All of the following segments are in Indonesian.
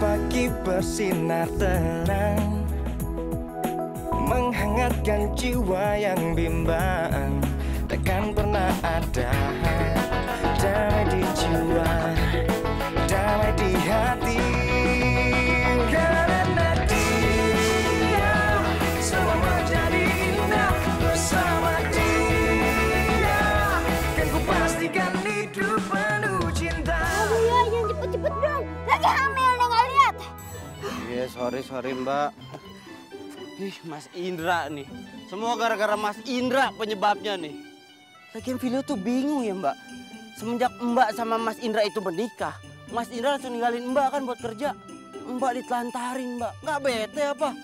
pagi bersinar terang, menghangatkan jiwa yang bimbang. Takkan pernah ada damai di jiwa, damai di hati. Karena dia semua menjadi indah bersama dia. Kan ku pastikan hidup penuh cinta. Aduh ya, jangan cepet-cepet dong. Lagi hamil nih, nggak lihat. Iya, sorry Mbak. Ih, Mas Indra nih. Semua gara-gara Mas Indra penyebabnya nih. Lagian Filio tuh bingung ya Mbak. Semenjak Mbak sama Mas Indra itu menikah, Mas Indra langsung ninggalin Mbak kan buat kerja. Mbak ditelantarin Mbak. Nggak bete apa?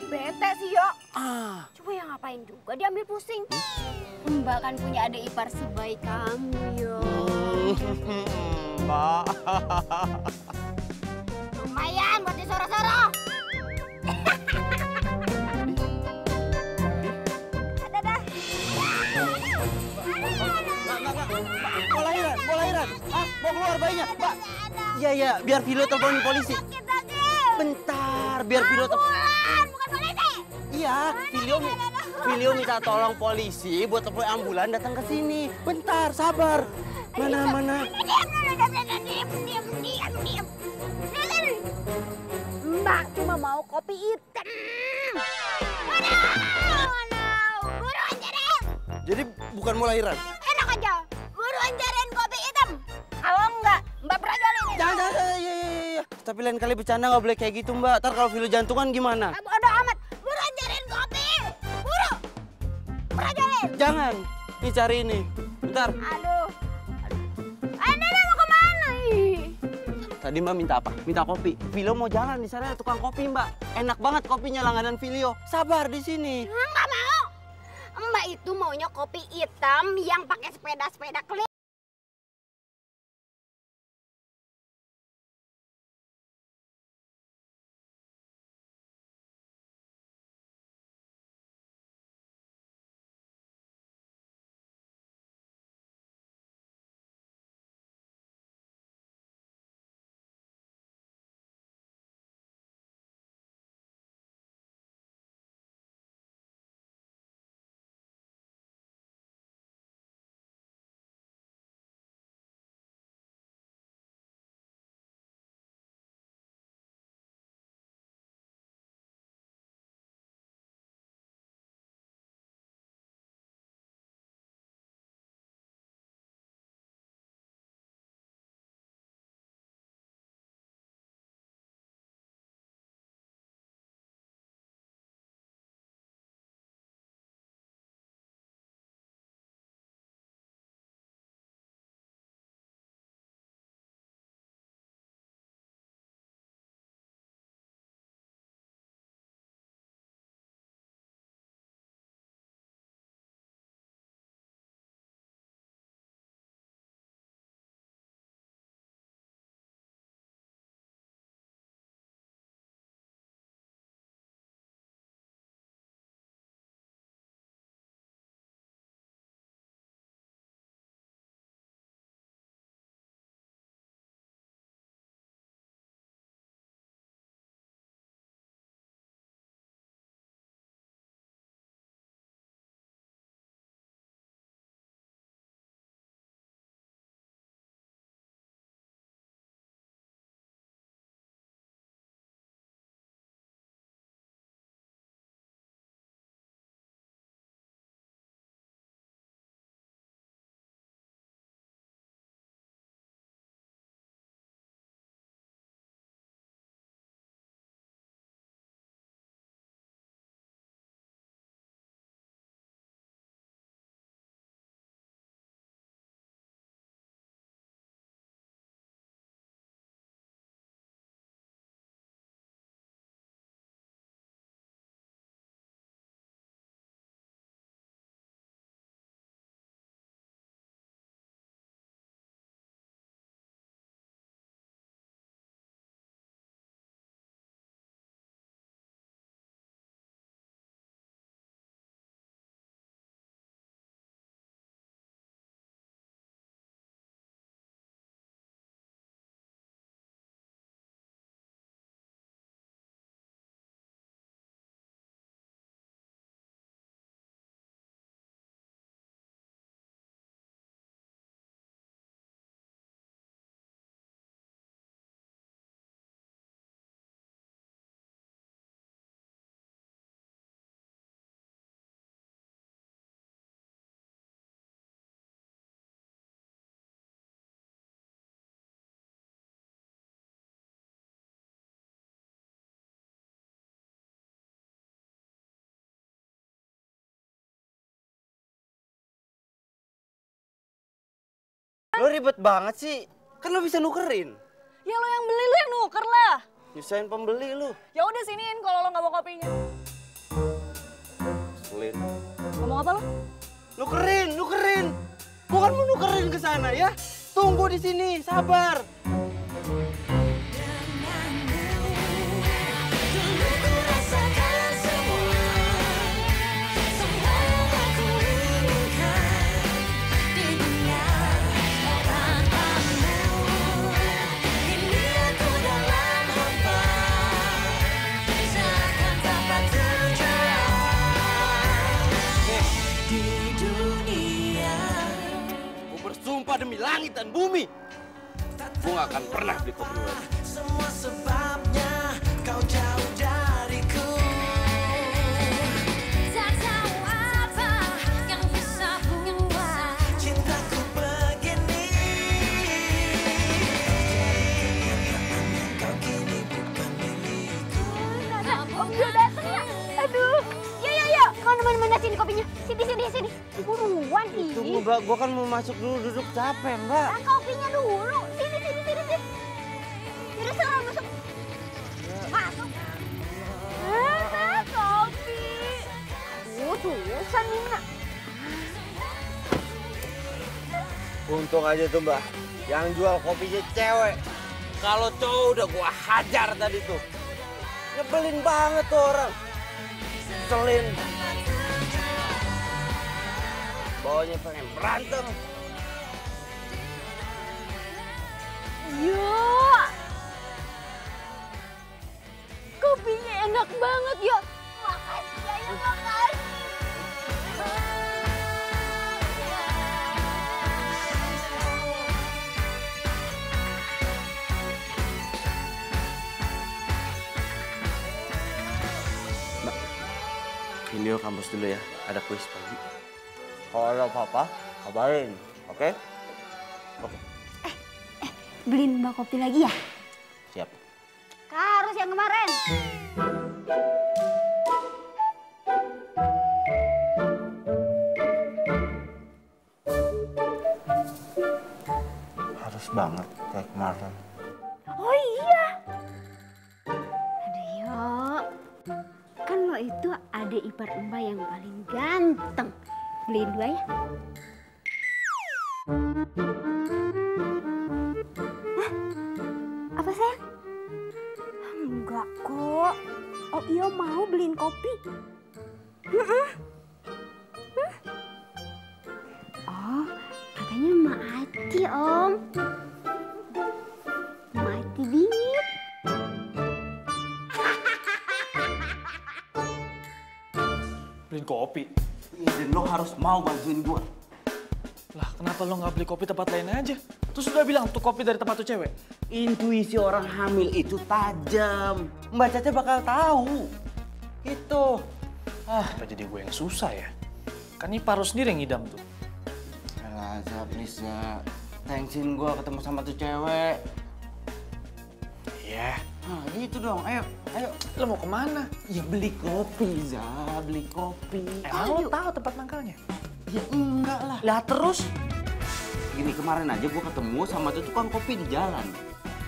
Bete sih, Yo. Ah. Cuma yang ngapain juga diambil pusing. Mbak kan punya adik ipar sebaik kamu, Yo. Mbak. Lumayan buat disoro-soro. Ada dah. Mau lahiran. Ah, mau keluar bayinya, Mbak. Iya, biar Filio teleponin polisi. Bentar, biar Filio Ambulan, bukan polisi. Iya, Filio minta tolong polisi buat telepon ambulan datang ke sini. Bentar, sabar. Mana. Diam. Mbak cuma mau kopi hitam. Buruan cariin. Jadi bukan mau lahiran? Enak aja. Buruan cariin kopi hitam. Kalau enggak, Mbak perajolin. Jangan, iya. Tapi lain kali bercanda nggak boleh kayak gitu, Mbak. Ntar kalau Filio jantungan gimana? Bodoh amat. Buruan cariin kopi. Buru. Perajolin. Jangan. Nih cari ini. Bentar. Aduh. Nenek mau kemana? Tadi Mbak minta apa? Minta kopi. Filio mau jalan di sana ada tukang kopi, Mbak. Enak banget kopinya langganan Filio. Sabar di sini. Enggak mau. Mbak itu maunya kopi hitam yang pakai sepeda-sepeda keliling. Lo ribet banget sih. Kan lo bisa nukerin. Ya lo yang beli, lo yang nuker lah. Nyusahin pembeli lu. Ya udah siniin kalau lo nggak mau kopinya. Selin. Ngomong apa lo? Nukerin. Gua kan mau nukerin ke sana ya. Tunggu di sini, sabar. Sumpah demi langit dan bumi, gue gak akan pernah beli kopi lagi. Semua sebabnya kau jauh dariku. Tak tahu apa yang bisa membuat Cintaku begini. Kau kini bukan milikku. Om Jo dateng ya? Aduh. Ya. Kau nemen-nemen sini kopinya. Sini. Buruan ih. Tunggu mbak, gue kan mau masuk dulu, duduk capek mbak. Nah, kopinya dulu. Sini. Yaudah sekarang masuk. Masuk. Kopi. Susah nih nak. Untung aja tuh mbak, yang jual kopinya cewek. Kalau cowok udah gue hajar tadi tuh. Nyebelin banget tuh orang. Selin. Bawanya pengen berantem. Yuk. Kopinya enak banget yuk. Makasih ya, makasih. Mbak, video kampus dulu ya, ada kuis pagi. Kalau ada apa-apa, kabarin, oke? Oke. Beliin Mbak kopi lagi ya? Siap. Harus yang kemarin. Harus banget kayak kemarin. Oh iya. Aduh yuk. Kan lo itu adik ipar Mbak yang paling ganteng. Beliin 2 ya. Hah? Apa sayang? Enggak kok. Oh iya mau beliin kopi. Oh katanya Mak Ati om. Mak Ati bingit. Beliin kopi? Dan lo harus mau bantuin gua. Lah kenapa lo nggak beli kopi tempat lain aja? Terus udah bilang tuh kopi dari tempat tuh cewek. Intuisi orang hamil itu tajam. Mbak Caca bakal tahu. Itu. Apa jadi gue yang susah ya? Kan Ipar lo sendiri yang ngidam tuh. Alah, Za, please Za. Thanksin gua ketemu sama tuh cewek. Iya. Nah, gitu dong. Ayo. Lo mau kemana? Ya beli kopi, Za. Beli kopi. Emang lo tahu tempat mangkalnya? Ya enggak lah. Lah terus? Gini, kemarin aja gua ketemu sama tuh tukang kopi di jalan.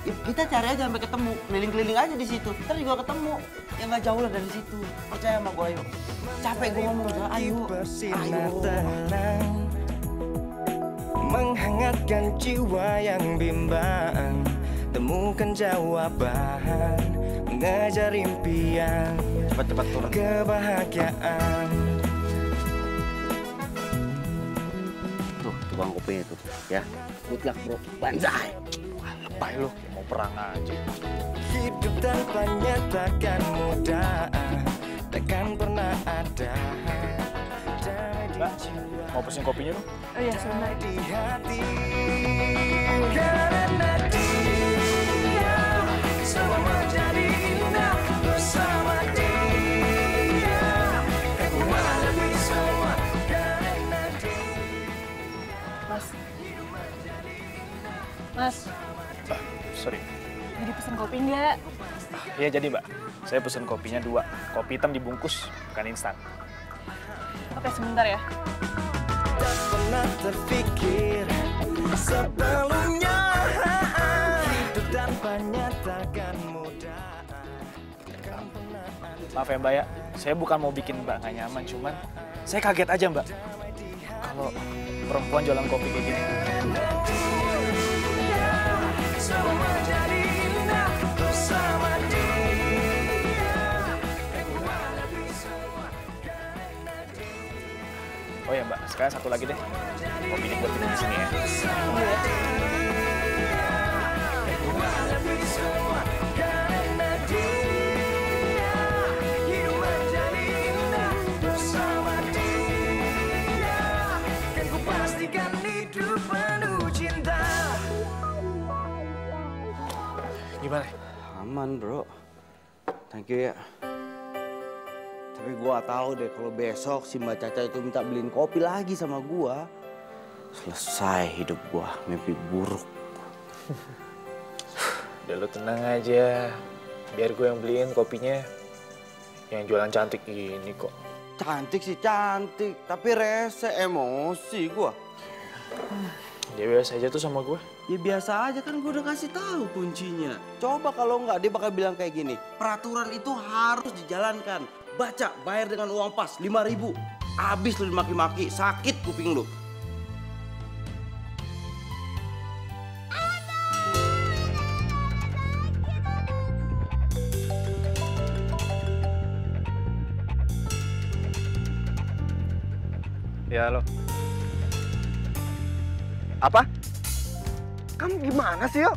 Ya, kita cari aja sampai ketemu. Keliling-keliling aja di situ. Ntar juga ketemu. Ya nggak jauh lah dari situ. Percaya sama gua, ayo. Capek gua ngomong, Za. Ayo. Bersinar tenang, menghangatkan jiwa yang bimbang. Temukan jawaban, mengejar impian, Cepat-cepat turun. kebahagiaan. Tuh, tukang kopinya tuh. Ya, good luck bro. Banzai. Wah, lebay lo, kayak mau perang aja. Hidup tanpanya takkan mudah, takkan pernah ada. Mbak, mau pesen kopinya dong? Oh iya sebentar. Di hati, karena dia semua menjadi indah bersama dia. Aku mengalami semua karena dia. Mas, Mbak, sorry. jadi pesen kopi nggak? Iya jadi Mbak, saya pesen kopinya 2. Kopi hitam dibungkus, bukan instan. Oke sebentar ya. Tak pernah terpikir Sebelumnya hidup tanpanya takkan mudah. Maaf ya Mbak ya, saya bukan mau bikin Mbak nggak nyaman, cuman saya kaget aja Mbak. Kalau perempuan jualan kopi kayak gini. Semua menjadi indah bersama dia. Oh ya Mbak, sekarang satu lagi deh. Kopinya buat minum di sini ya. Gimana? Aman bro, thank you ya. Tapi gua tahu deh kalau besok si Mbak Caca itu minta beliin kopi lagi sama gua. Selesai hidup gua, mimpi buruk. Udah lu tenang aja, biar gue yang beliin kopinya. Yang jualan cantik ini kok. Cantik sih cantik, tapi rese, emosi gua. Dia biasa aja tuh sama gue. Ya biasa aja kan gue udah kasih tahu kuncinya. Coba kalau nggak dia bakal bilang kayak gini. Peraturan itu harus dijalankan. Baca, bayar dengan uang pas 5.000. Abis lu dimaki-maki, sakit kuping lu. Ya, halo. Apa? Kamu gimana sih, Yo?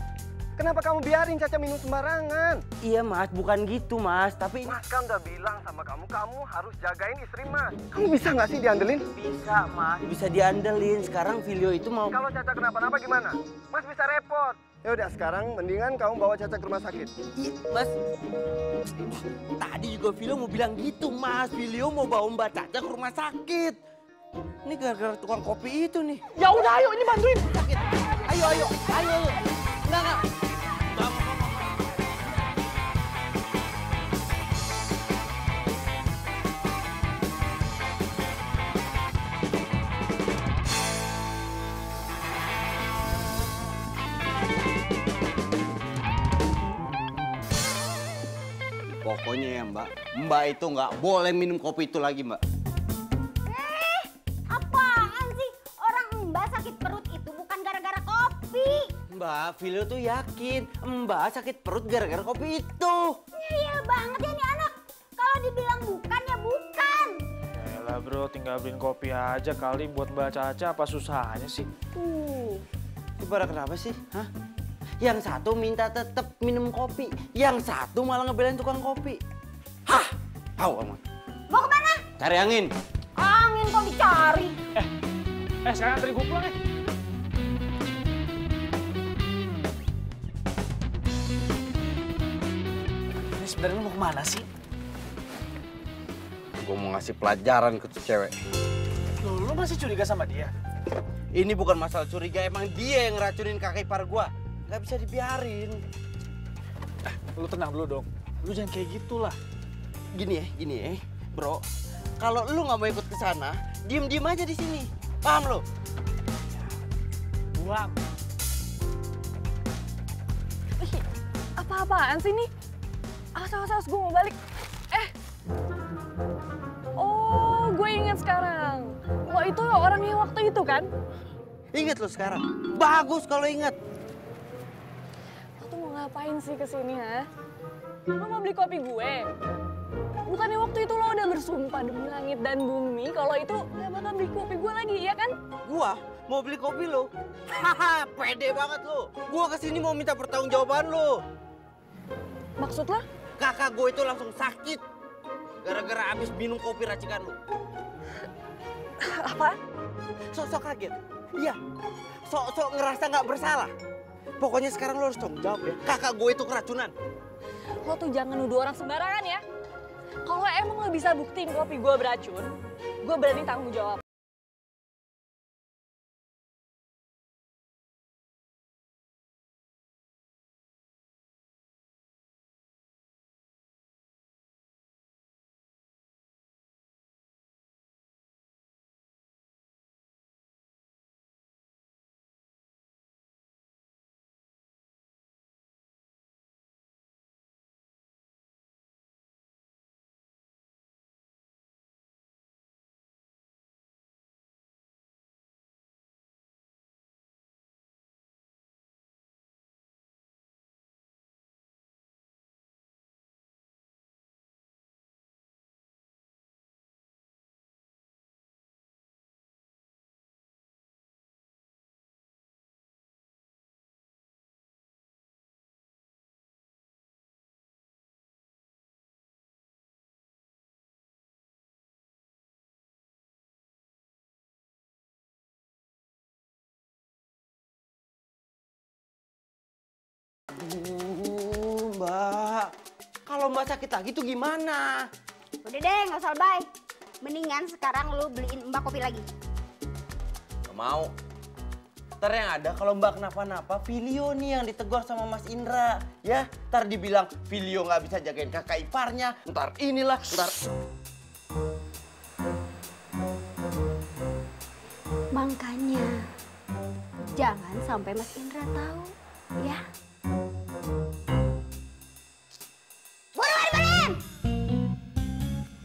Kenapa kamu biarin Caca minum sembarangan? Iya mas, bukan gitu mas, tapi... Mas kan udah bilang sama kamu harus jagain istri Mas. Kamu bisa nggak sih diandelin? Bisa mas, bisa diandelin. Sekarang Filio itu mau... Kalau Caca kenapa-napa gimana? Mas bisa repot. Ya udah, sekarang mendingan kamu bawa Caca ke rumah sakit. Iya mas, tadi juga Filio mau bilang gitu mas. Filio mau bawa Mbak Caca ke rumah sakit. Ini gara-gara tukang kopi itu nih. Ya udah ayo, ini bantuin. Sakit. Ayo. Enggak. Pokoknya ya Mbak itu nggak boleh minum kopi itu lagi Mbak. Apaan sih? Orang Mbak sakit perut itu bukan gara-gara kopi. Mbak, Filio tuh yakin Mbak sakit perut gara-gara kopi itu. Iya banget ya nih anak. Kalau dibilang bukan ya bukan. Yaelah bro, tinggal beliin kopi aja kali buat Mbak Caca, apa susahnya sih? Pada kenapa sih? Hah? Yang satu minta tetap minum kopi, yang satu malah ngebelain tukang kopi. Hah? Tahu amat. Mau kemana? Cari angin. Angin kok dicari. Sekarang anterin gue pulang ya. Ini sebenarnya lu mau kemana sih? Gue mau ngasih pelajaran ke tuh cewek. Lu masih curiga sama dia? Ini bukan masalah curiga, emang dia yang ngeracunin kakek ipar gua. Gak bisa dibiarin. Lu tenang dulu dong. Lu jangan kayak gitulah. Gini ya, bro. Kalau lu nggak mau ikut ke sana, diem aja di sini. Paham lo? Buang. Apa-apaan sih nih? Awas, gue mau balik. Oh, gue inget sekarang. Lo itu orang yang waktu itu kan? Ingat lo sekarang. Bagus kalau ingat. Lo tuh mau ngapain sih kesini, ha? Lo mau beli kopi gue? Bukannya waktu itu lo udah bersumpah demi langit dan bumi kalau itu gak bakal beli kopi gue lagi, ya kan? Gua mau beli kopi lo. Haha, pede banget lo. Gua kesini mau minta pertanggungjawaban lo. Maksud lo? Kakak gue itu langsung sakit gara-gara abis minum kopi racikan lo. Apa? Sok kaget. Iya. Sok ngerasa nggak bersalah. Pokoknya sekarang lo harus tanggung jawab ya. Kakak gue itu keracunan. Lo tuh jangan nuduh orang sembarangan ya. Kalau emang lo bisa buktiin kopi gue beracun, gue berani tanggung jawab. Mbak. Kalau Mbak sakit lagi tuh gimana? Udah deh, nggak usah lebay. Mendingan sekarang lu beliin Mbak kopi lagi. Gak mau. Ntar yang ada kalau Mbak kenapa-napa, Filio nih yang ditegur sama Mas Indra. Ya, ntar dibilang Filio nggak bisa jagain kakak iparnya. Ntar inilah, ntar... Makanya jangan sampai Mas Indra tahu, ya. Buruan beliin!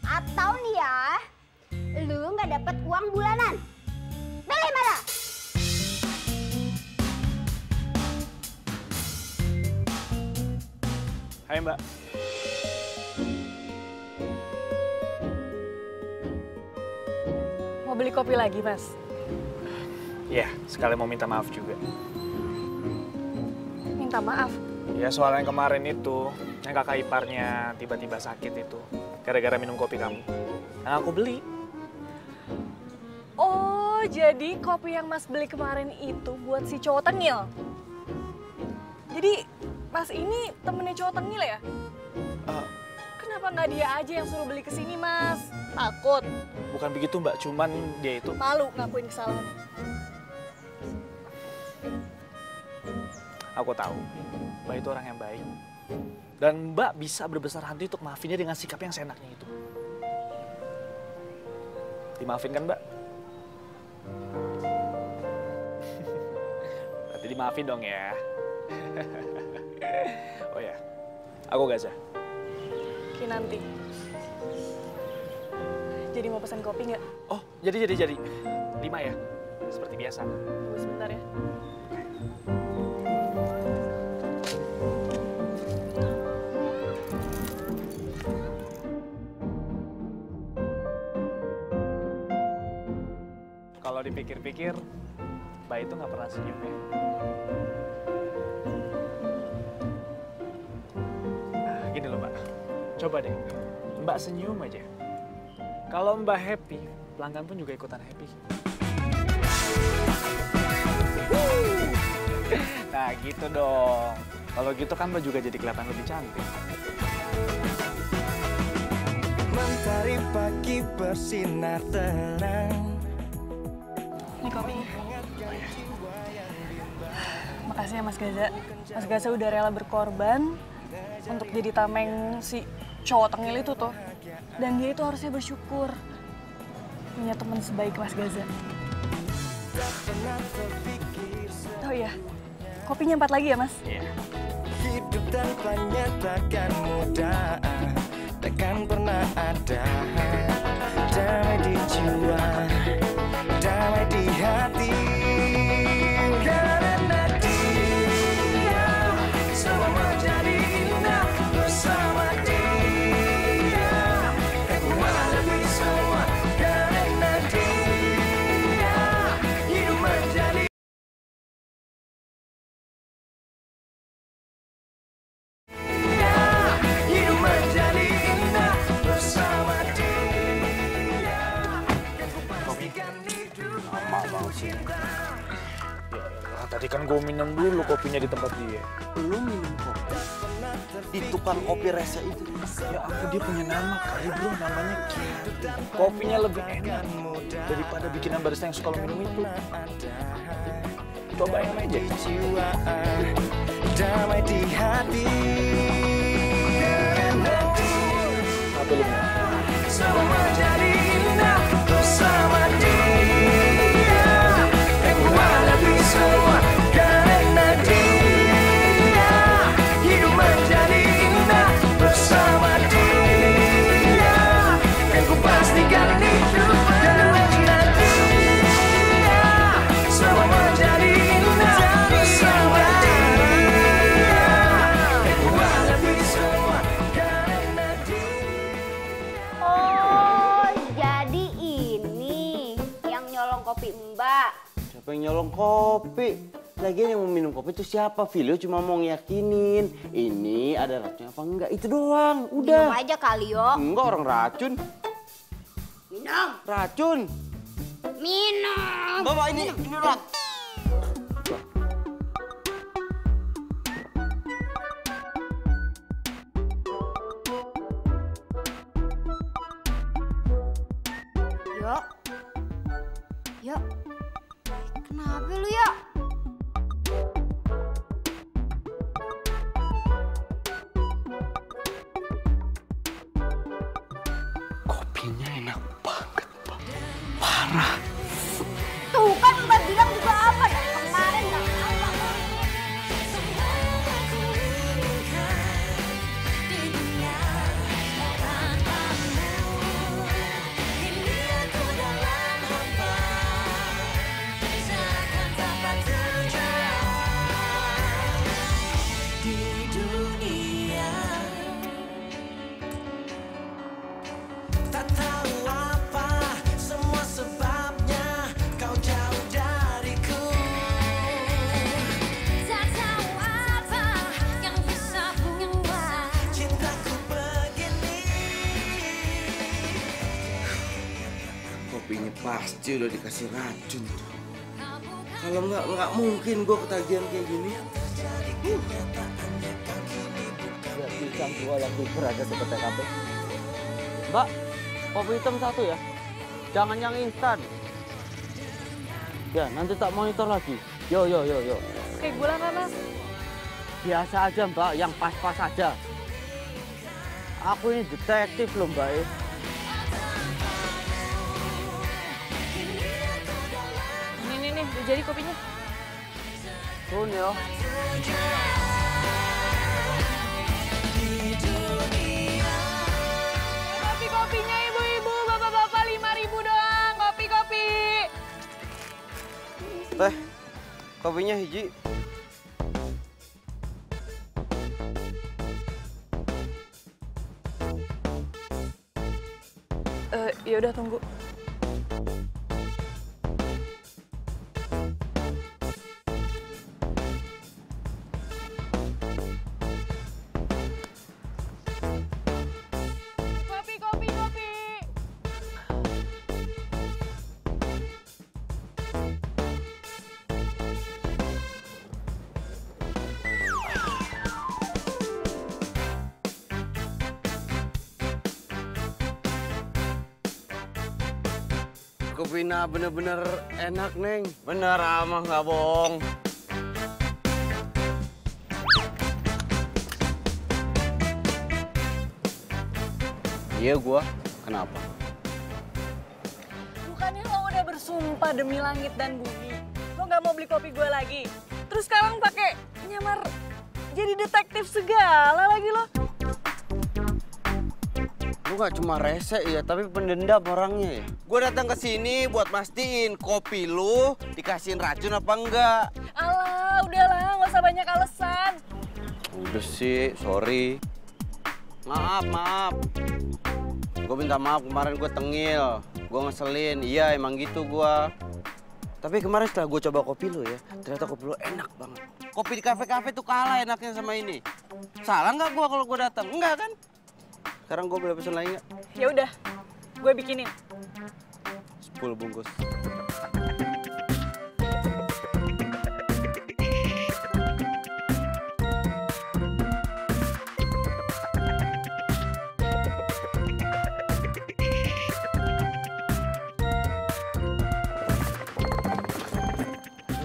Atau nih ya, lu nggak dapet uang bulanan. Beli mana? Hai Mbak. Mau beli kopi lagi, Mas? Ya, sekalian mau minta maaf juga. Minta maaf. Ya soal yang kemarin itu, yang kakak iparnya tiba-tiba sakit itu. Gara-gara minum kopi kamu. Yang aku beli. Oh, jadi kopi yang Mas beli kemarin itu buat si cowok tengil? Jadi Mas ini temennya cowok tengil ya? Kenapa nggak dia aja yang suruh beli ke sini, Mas? Takut? Bukan begitu Mbak, cuman dia itu... Malu ngakuin kesalahan. Aku tahu, Mbak itu orang yang baik. Dan Mbak bisa berbesar hati untuk maafinnya dengan sikap yang seenaknya itu. Dimaafin kan Mbak? Berarti dimaafin dong ya. Oh ya, aku Gaza. Nanti. Jadi mau pesan kopi nggak? Oh, jadi. 5 ya? Seperti biasa. Tunggu sebentar ya. Kalau dipikir-pikir, Mbak itu nggak pernah senyum ya. Nah, gini loh Mbak. Coba deh, Mbak senyum aja. Kalau Mbak happy, pelanggan pun juga ikutan happy. Nah gitu dong. Kalau gitu kan Mbak juga jadi kelihatan lebih cantik. Mentari pagi bersinar terang. Ini kopinya. Makasih ya Mas Gaza. Mas Gaza udah rela berkorban untuk jadi tameng si cowok tengil itu tuh. Dan dia itu harusnya bersyukur punya teman sebaik Mas Gaza. Oh iya, kopinya 4 lagi ya Mas? Iya. Hidup tanpanya takkan mudah, takkan pernah ada. Damai di jiwa, damai di hati. Karena dia semua menjadi indah bersama dia. Kekuatan lebih semua karena dia hidup menjadi. Hidup menjadi indah bersama dia. Pastikan hidup penuh cinta. Ya, tadi kan gue minum dulu kopinya di tempat dia. Lu minum kopi di tukang kopi rese itu. Ya aku dia punya nama kali bro, namanya Ki. Kopinya lebih enak daripada bikinan barista yang suka lo minum itu. Cobain aja. Jiwa damai di hati. Karena Apa lu mau? semua menjadi indah bersama dia. Kekuatan lebih semua karena dia hidup menjadi indah bersama dia. Kan ku pastikan hidup karena dia semua menjadi indah bersama dia. Kekuatan lebih semua karena dia. Oh, jadi ini yang nyolong kopi Mbak. Siapa yang nyolong kopi? Lagian yang mau minum kopi itu siapa? Filio cuma mau ngiyakinin ini ada racun apa enggak, itu doang. Minum Udah. aja kali yo. Enggak, orang racun. Minum. Racun. Minum. Bawa ini rat. Kenapa lu ya? Kopinya enak banget, Pak. Parah. Tuh kan Mbak bilang juga apa ya? Kemarin nggak apa. Kopinya pasti udah dikasih racun tuh. Kalau nggak mungkin gue ketagihan kayak gini. Pisang gua lagi berada di TKP. Mbak, kopi hitam satu ya. Jangan yang instan. Ya, nanti tak monitor lagi. Yo. Kayak gula nggak, Mas? Biasa aja, Mbak. Yang pas-pas aja. Aku ini detektif loh, Mbak. Nih, udah jadi kopinya. Turun ya. Kopi-kopinya ibu-ibu, bapak-bapak 5.000 doang. Kopi-kopi. Teh, kopinya hiji. Ya udah tunggu. Kopi. Kopinya bener-bener enak, Neng. Bener, amah nggak bohong. Iya gua, kenapa? Bukannya lo udah bersumpah demi langit dan bumi, lo nggak mau beli kopi gue lagi. Terus sekarang pakai nyamar jadi detektif segala lagi lo. Lu gak cuma rese ya, tapi pendendam orangnya ya. Gue datang ke sini buat mastiin kopi lu dikasihin racun apa enggak. Alah, udahlah, nggak usah banyak alasan. Udah sih, sorry. Maaf. Gue minta maaf kemarin gue tengil, gue ngeselin. Iya emang gitu gue. Tapi kemarin setelah gue coba kopi lu ya, ternyata kopi lu enak banget. Kopi di kafe-kafe tuh kalah enaknya sama ini. Salah nggak gue kalau gue datang? Enggak kan? Sekarang gue boleh pesen lagi nggak? Ya udah, gue bikinin. 10 bungkus.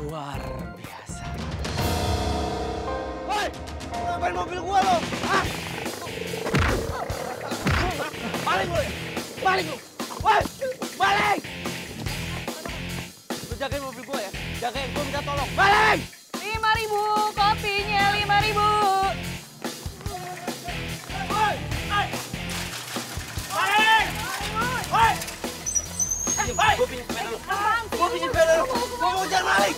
Luar biasa. Woi, ngapain mobil gua lo? Hah? Balik lu! Balik lu! Woi! Balik! Lu jagain mobil gua ya. Jagain, gua minta tolong. Balik! 5.000 kopinya, 5.000. Woi! Balik! Woi! Gua pinjam sepeda lu. Gua pinjam sepeda lu. Gua mau jalan balik.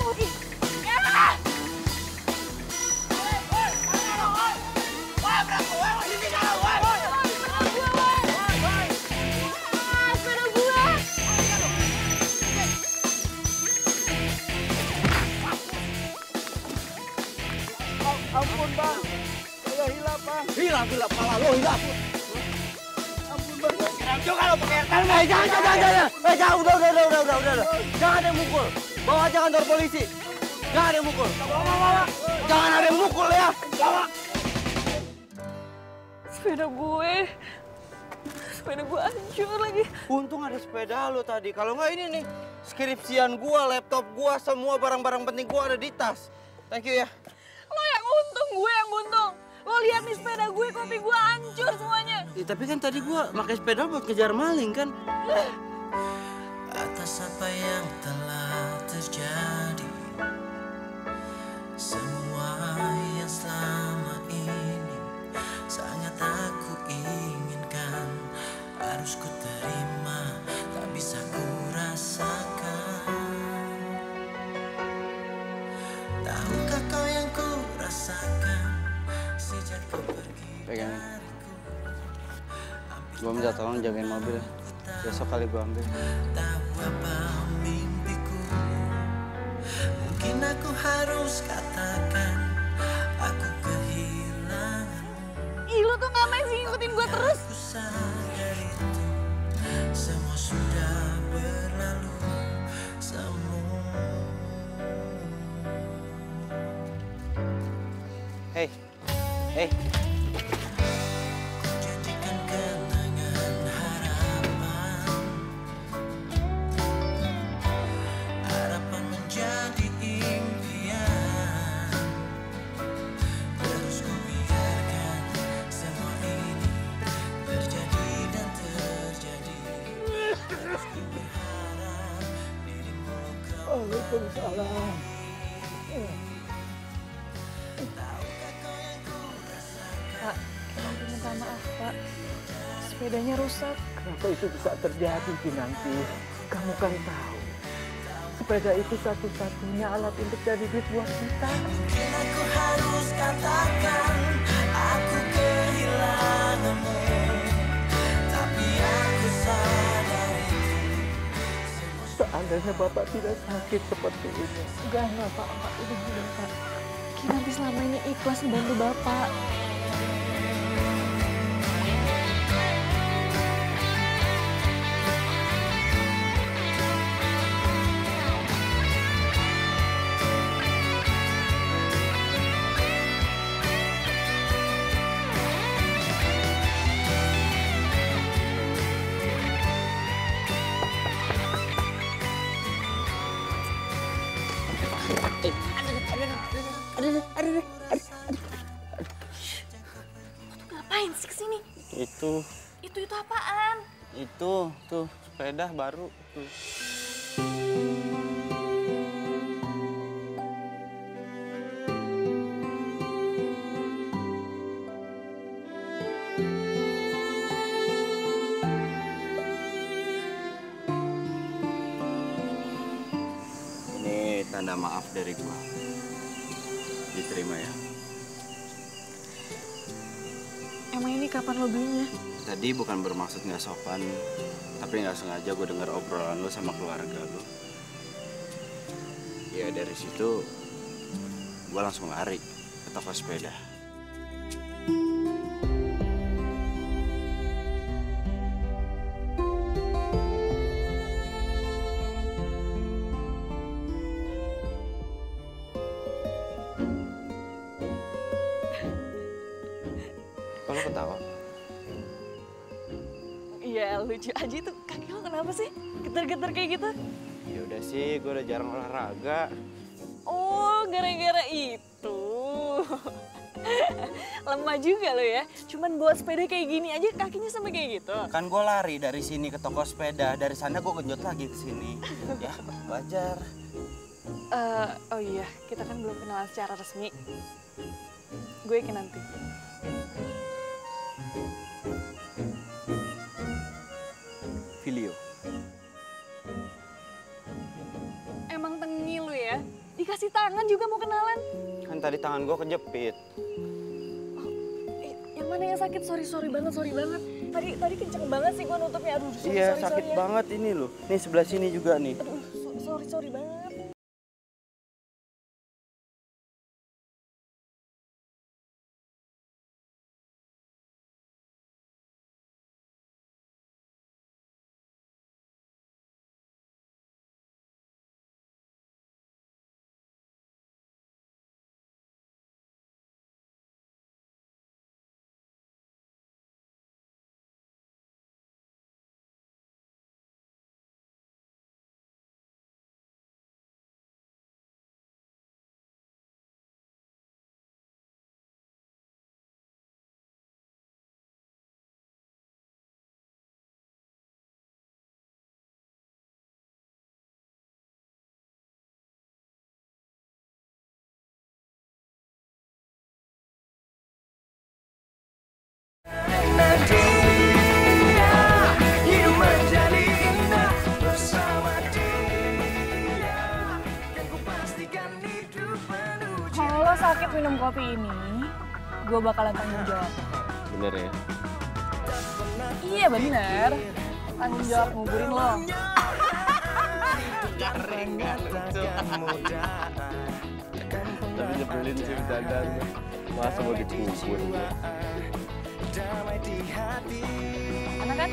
Ampun bang, saya hilap bang. Hilap, pala lo hilap. Ampun bang. Jangan juga lo pakai jangan. Jangan, udah. Jangan ada yang mukul. Bawa aja kantor polisi. Jangan ada yang mukul. Jangan ada yang mukul ya. Bawa. Sepeda gue. sepeda gue hancur lagi. Untung ada sepeda lo tadi. Kalau nggak ini nih, skripsian gua, laptop gua, semua barang-barang penting gua ada di tas. Thank you ya. Lo yang untung, gue yang untung. Lo lihat nih sepeda gue, kopi gue hancur semuanya. Ya, tapi kan tadi gua pakai sepeda buat kejar maling kan. Atas apa yang telah terjadi, semua yang selama ini sangat aku inginkan, harus ku terima, tak bisa ku rasakan. Tahukah kau yang ku rasakan sejak kau pergi Pegangin. dariku? Gua minta tolong jagain mobil. Besok kali gua ambil. Tahu apa mimpiku? Mungkin aku harus katakan aku kehilanganmu. Ih, lo tuh ngapain sih ngikutin gue terus? Aku sadar itu semua sudah berlalu semua. Hey, hey. Ku jadikan kenangan harapan, harapan menjadi impian. Terus ku biarkan semua ini terjadi dan terjadi. Terus ku berharap dirimu kau. Waalaikumsalam. Pak, aku minta maaf, Pak. Sepedanya rusak. Kenapa itu bisa terjadi, Kinanti? Kamu kan tahu, sepeda itu satu-satunya alat untuk cari duit buat kita. Mungkin aku harus katakan aku kehilanganmu, tapi aku sadar itu. Seandainya Bapak tidak sakit seperti ini. Enggak Pak. Udah, Pak. Kinanti selama ini ikhlas membantu Bapak. Ngapain sih kesini? Itu Itu apaan? tuh sepeda baru tuh. Ini tanda maaf dari gua. Diterima ya. Emang ini kapan lo belinya? Tadi bukan bermaksud nggak sopan, tapi nggak sengaja gue dengar obrolan lo sama keluarga lo. Ya dari situ gue langsung lari ke toko sepeda. Kalau ketawa? Iya lucu aja itu. Kaki lo kenapa sih? Getar-getar kayak gitu? Ya udah sih, gue udah jarang olahraga. Oh, gara-gara itu. Lemah juga lo ya. Cuman buat sepeda kayak gini aja kakinya sampai kayak gitu. Kan gue lari dari sini ke toko sepeda, dari sana gue genjot lagi ke sini. Ya, wajar. Oh iya, kita kan belum kenalan secara resmi. Gue Kinanti. Filio. Emang tengi lu ya? Dikasih tangan juga mau kenalan? Kan tadi tangan gue kejepit. Yang mana yang sakit? Sorry banget. Tadi kenceng banget sih gua nutupnya. Aduh, Iya, sorry sakit ya. banget ini loh. Nih sebelah sini juga nih. Aduh, sorry banget. lo sakit minum kopi ini, gue bakalan tanggung jawab. Bener ya? Iya bener, tanggung jawab nguburin lo. Tapi nyebelin sih bercandanya. Masa mau dikubur ya? Enak kan?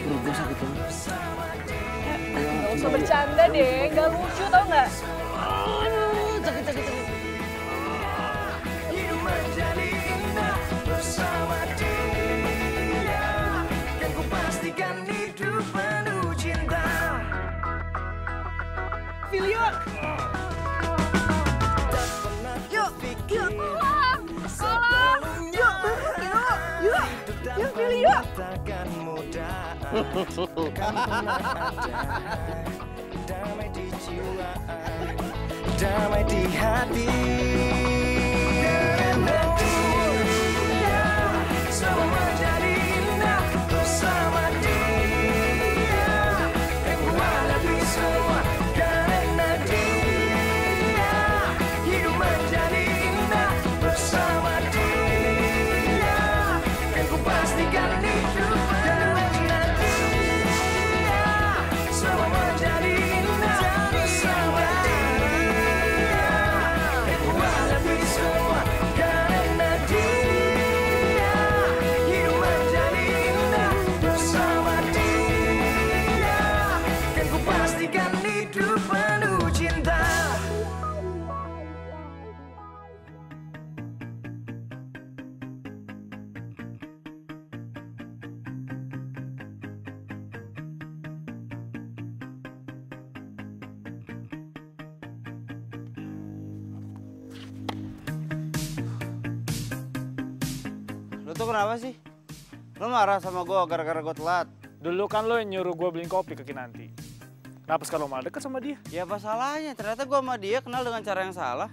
Perut gue sakit banget. Gak usah bercanda deh, gak lucu tau gak? Sakit. Hidup menjadi indah bersama dia. Dan ku pastikan hidup penuh cinta. Filio! Yuk, tolong! Yuk, Filio! Takkan mudah, kan pernah ada damai di jiwa, damai di hati. Karena dia semua menjadi indah bersama dia. Dan ku hadapi semua karena dia. Hidup menjadi indah bersama dia. Dan ku pastikan hidup penuh cinta. Semua menjadi indah bersama dia. Dan ku hadapi semua karena dia. Hidup menjadi indah bersama dia. Dan ku pastikan hidup penuh cinta. Lo tuh kenapa sih? Lo marah sama gue gara-gara gue telat? Dulu kan lo yang nyuruh gue beliin kopi ke Kinanti. Kenapa sekarang lo malah deket sama dia? Ya apa salahnya? Ternyata gue sama dia kenal dengan cara yang salah.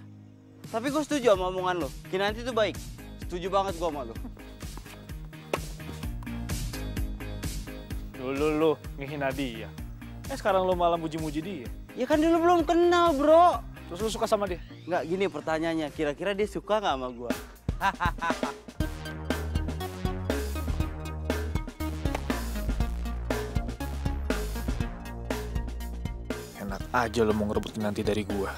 Tapi gue setuju sama omongan lo. Kinanti tuh baik. Setuju banget gue sama lo. Dulu lo ngehina dia. Sekarang lo malah muji-muji dia. Ya kan dulu belum kenal, bro. Terus lo suka sama dia? Nggak, gini pertanyaannya. Kira-kira dia suka nggak sama gue? Enak aja lo mau ngerebut Kinanti dari gue.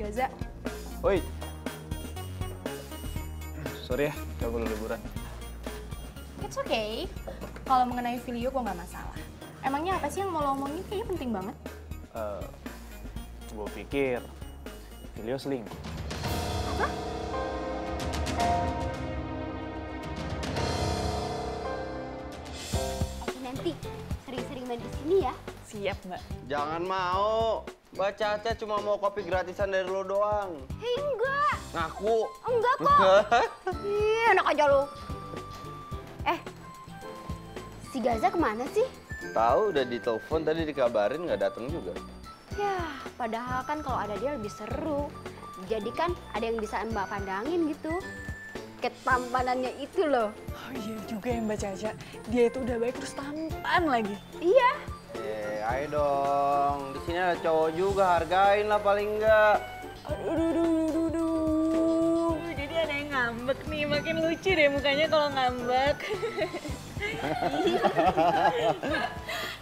Gaza, Woi, Sorry ya, ganggu lo liburan. It's okay. Kalau mengenai Filio gue nggak masalah. Emangnya apa sih yang mau lo omongin? Kayaknya penting banget. Gue pikir Filio selingkuh. Nanti sering-sering main di sini ya. siap mbak. jangan mau. Mbak Caca cuma mau kopi gratisan dari lo doang. Hei, enggak. Ngaku. Enggak kok. Ih, enak aja lo. Si Gaza kemana sih? Tahu udah ditelepon tadi dikabarin nggak datang juga. Ya, padahal kan kalau ada dia lebih seru. Jadi kan ada yang bisa Mbak pandangin gitu. Ketampanannya itu loh. Oh iya juga ya Mbak Caca, dia itu udah baik terus tampan lagi. Iya. Ayo dong. Di sini ada cowok juga, hargain lah paling enggak. Aduh. Jadi ada yang ngambek nih, makin lucu deh mukanya kalau ngambek.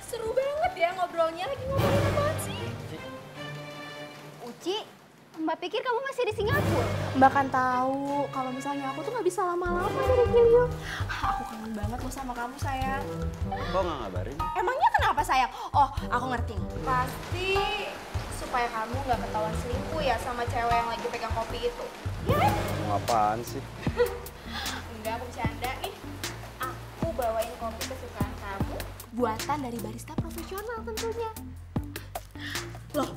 Seru banget ya ngobrolnya. Lagi ngobrolin apaan sih? Uci, Mbak pikir kamu masih di Singapura? Mbak kan tahu kalau misalnya aku tuh nggak bisa lama-lama dari Filio. Aku kangen banget loh sama kamu sayang. Kok nggak ngabarin? Emangnya kenapa sayang? Oh, aku ngerti. Pasti supaya kamu nggak ketahuan selingkuh ya sama cewek yang lagi pegang kopi itu. Ya kan? Mau apaan sih? Enggak, aku bercanda nih. Aku bawain kopi kesukaan kamu. Buatan dari barista profesional tentunya. Loh,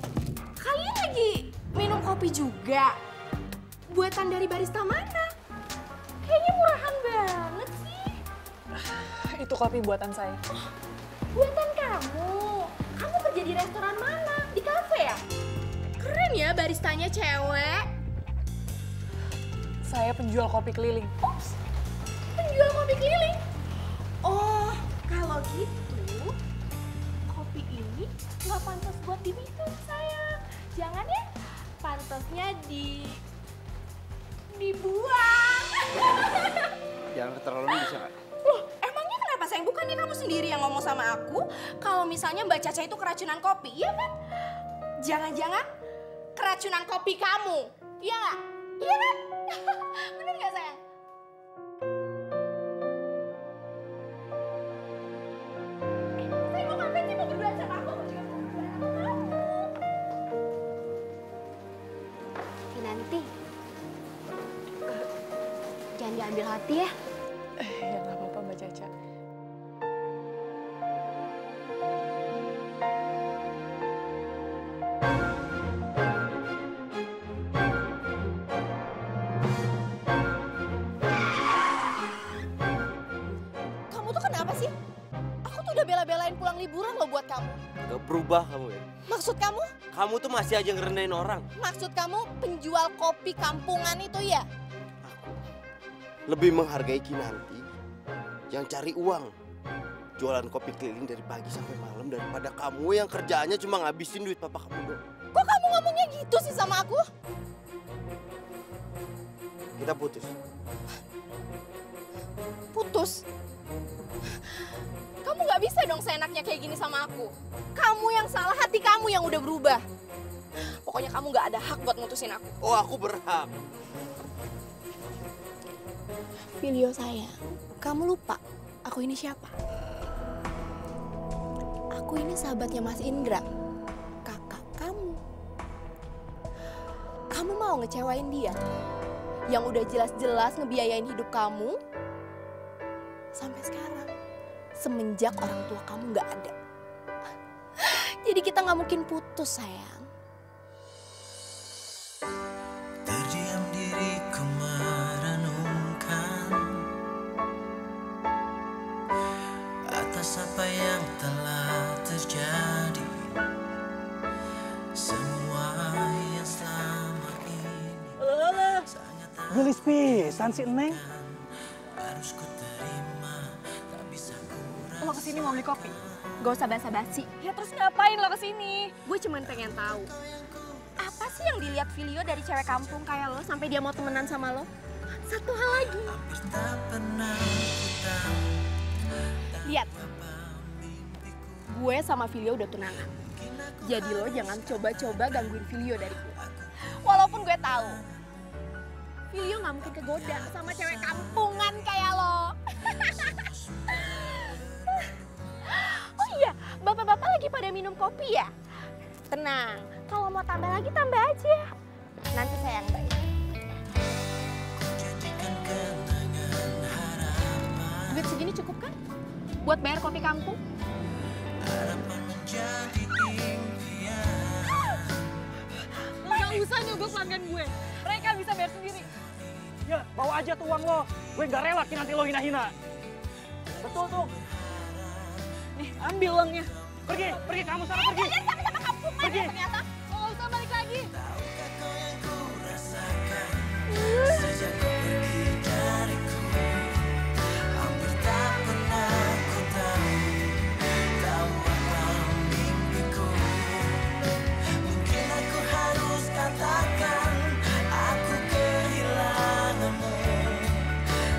kalian lagi minum kopi juga? Buatan dari barista mana? Kayaknya murahan banget sih. Itu kopi buatan saya. Buatan kamu? Kamu kerja di restoran mana? Di kafe ya? Keren ya baristanya cewek. Saya penjual kopi keliling. Ups, penjual kopi keliling. Oh, kalau itu kopi ini nggak pantas buat diminum sayang. Jangan ya, pantasnya dibuang. Jangan keterlaluan bisa nggak? Loh, emangnya kenapa sayang? Bukannya kamu sendiri yang ngomong sama aku kalau misalnya Mbak Caca itu keracunan kopi, iya kan? Jangan-jangan keracunan kopi kamu, iya nggak? Iya kan? Bener nggak sayang? Saya mau ngapain sih mau berdua sama aku? Aku juga mau berdua sama kamu. Kinanti, jangan diambil hati ya. Ya nggak apa-apa Mbak Caca. Kamu tuh kenapa sih? Aku tuh udah bela-belain pulang liburan loh buat kamu. Gak berubah kamu ya? Maksud kamu? Kamu tuh masih aja ngerendahin orang. Maksud kamu penjual kopi kampungan itu ya? Lebih menghargai Kinanti yang cari uang. Jualan kopi keliling dari pagi sampai malam daripada kamu yang kerjaannya cuma ngabisin duit papa kamu doang. Kok kamu ngomongnya gitu sih sama aku? Kita putus. Putus? Kamu nggak bisa dong seenaknya kayak gini sama aku. Kamu yang salah, hati kamu yang udah berubah. Pokoknya kamu nggak ada hak buat mutusin aku. Oh, aku berhak. Filio sayang, kamu lupa aku ini siapa? Aku ini sahabatnya Mas Indra, kakak kamu. Kamu mau ngecewain dia? Yang udah jelas-jelas ngebiayain hidup kamu sampai sekarang, semenjak orang tua kamu nggak ada. Jadi kita nggak mungkin putus sayang. Terdiam diriku merenungkan atas apa yang telah terjadi. Semua yang selama ini sangat Gelis pisan si Neng. harus ku terima, tak bisa ku Lo kesini mau beli kopi? Gak usah basa-basi. Ya terus ngapain lo kesini? Gue cuman pengen tahu. Apa sih yang dilihat Filio dari cewek kampung kayak lo sampai dia mau temenan sama lo? Satu hal lagi. hampir tak pernah ku tahu. Lihat, gue sama Filio udah tunangan. Jadi lo jangan coba-coba gangguin Filio dari gue. Walaupun gue tahu, Filio nggak mungkin kegoda sama cewek kampungan kayak lo. Oh iya, bapak-bapak lagi pada minum kopi ya? Tenang, kalau mau tambah lagi tambah aja. Nanti saya yang bayar. Jadikan kenangan harapan, Duit segini cukup kan? Buat bayar kopi kampung? harapan menjadi impian. Lo gak usah nyogok pelanggan gue. Mereka bisa bayar sendiri. Ya, bawa aja tuh uang lo. Gue nggak rela nanti lo hina-hina. Betul tuh. Nih, ambil uangnya. Pergi kamu sana, pergi. Kalian sama-sama kampungan Pergi. ya ternyata. Lo gak usah balik lagi. Tahukah kau yang ku rasakan sejak kau pergi dariku? Hampir tak pernah ku tahu apa mimpiku. Mungkin aku harus katakan aku kehilanganmu,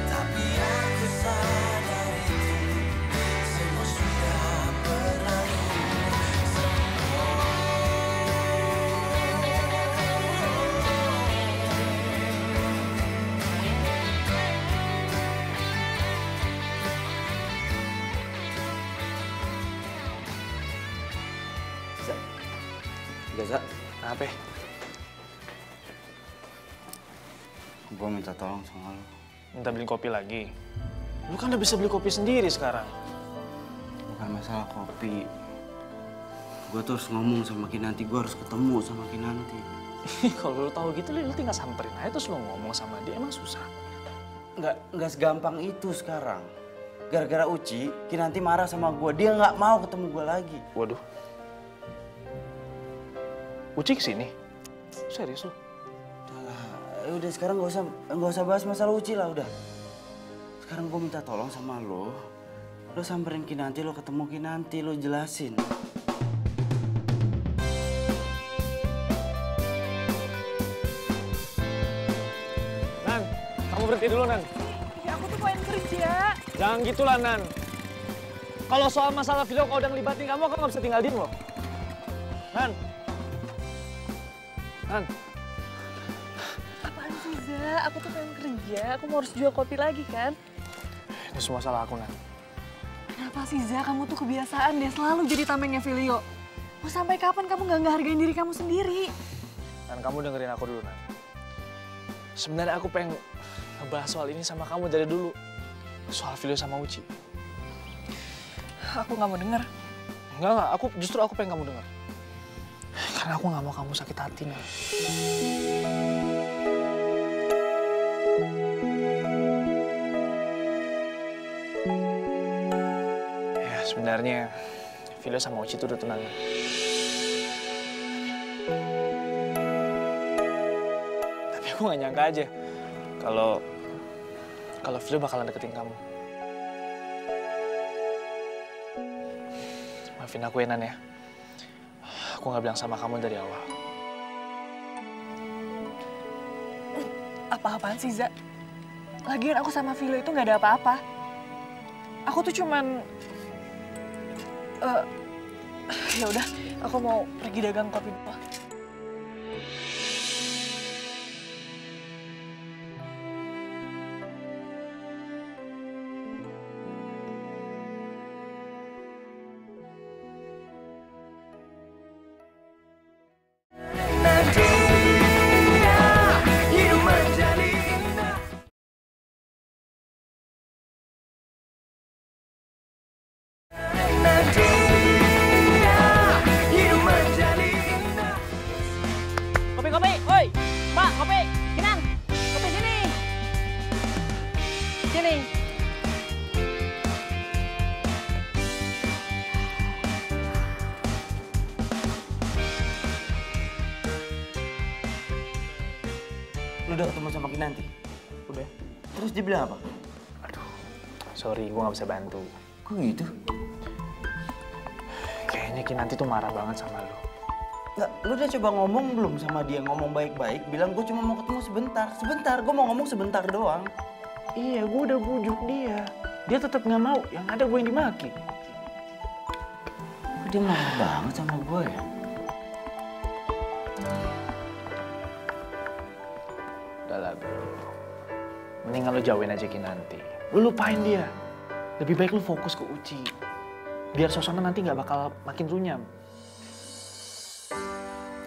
tapi aku sadar itu semua sudah berlalu. Gaza, Apa? gue minta tolong sama lo. Minta beli kopi lagi. Lu kan udah bisa beli kopi sendiri sekarang. Bukan masalah kopi. Gue tuh harus ngomong sama Kinanti, gue harus ketemu sama Kinanti. Kalau lu tahu gitu, lu tinggal samperin aja terus lu ngomong sama dia. Emang susah. Nggak segampang itu sekarang. Gara-gara Uci, Kinanti marah sama gue. Dia nggak mau ketemu gue lagi. Waduh. Uci kesini? Serius lu? Udah sekarang nggak usah bahas masalah Uci lah udah. Sekarang gue minta tolong sama lo. Lo samperin Kinanti, lo ketemu Kinanti, lo jelasin. Nan, kamu berhenti dulu, Nan. Ya aku tuh pengen kerja. Jangan gitu lah, Nan. Kalau soal masalah video kau udah ngelibatin kamu nggak bisa tinggal diem loh. Nan. Nan. Apaan sih, Za? Aku tuh pengen kerja, aku mau harus jual kopi lagi kan? Ini semua salah aku, Nan. Kenapa sih, Za? Kamu tuh kebiasaan deh selalu jadi tamengnya Filio. Mau sampai kapan kamu nggak ngehargain diri kamu sendiri? Dan kamu dengerin aku dulu, Nan. Sebenarnya aku pengen ngebahas soal ini sama kamu dari dulu. Soal video sama Uci. Aku nggak mau denger. Enggak, justru aku pengen kamu dengar. Karena aku nggak mau kamu sakit hati, Nan. Ya, sebenarnya Filio sama Uci itu udah tunangan. Tapi aku nggak nyangka aja kalau Filio bakalan deketin kamu. Maafin aku ya, Nan ya. Aku nggak bilang sama kamu dari awal. Apa-apaan sih, Za? Lagian aku sama Filio itu nggak ada apa-apa. Aku tuh cuman... ya udah, aku mau pergi dagang kopi dulu. Kopi, woi, Mbak, kopi, Kinan, kopi sini, sini. Lo udah ketemu sama Kinanti? Udah. Terus dia bilang apa? Aduh, sorry, gue nggak bisa bantu. Kok gitu? Kayaknya Kinanti tuh marah banget sama lo. Nggak, lu udah coba ngomong belum sama dia? Ngomong baik-baik, bilang gue cuma mau ketemu sebentar. Sebentar, gue mau ngomong sebentar doang. Iya, gue udah bujuk dia. Dia tetap nggak mau, yang ada gue yang dimaki. Kok dia marah banget sama gue ya? Udah lah, bro. Mendingan lo jauhin aja Kinanti. Lo lupain dia. Lebih baik lo fokus ke Uci. Biar suasana nanti nggak bakal makin runyam.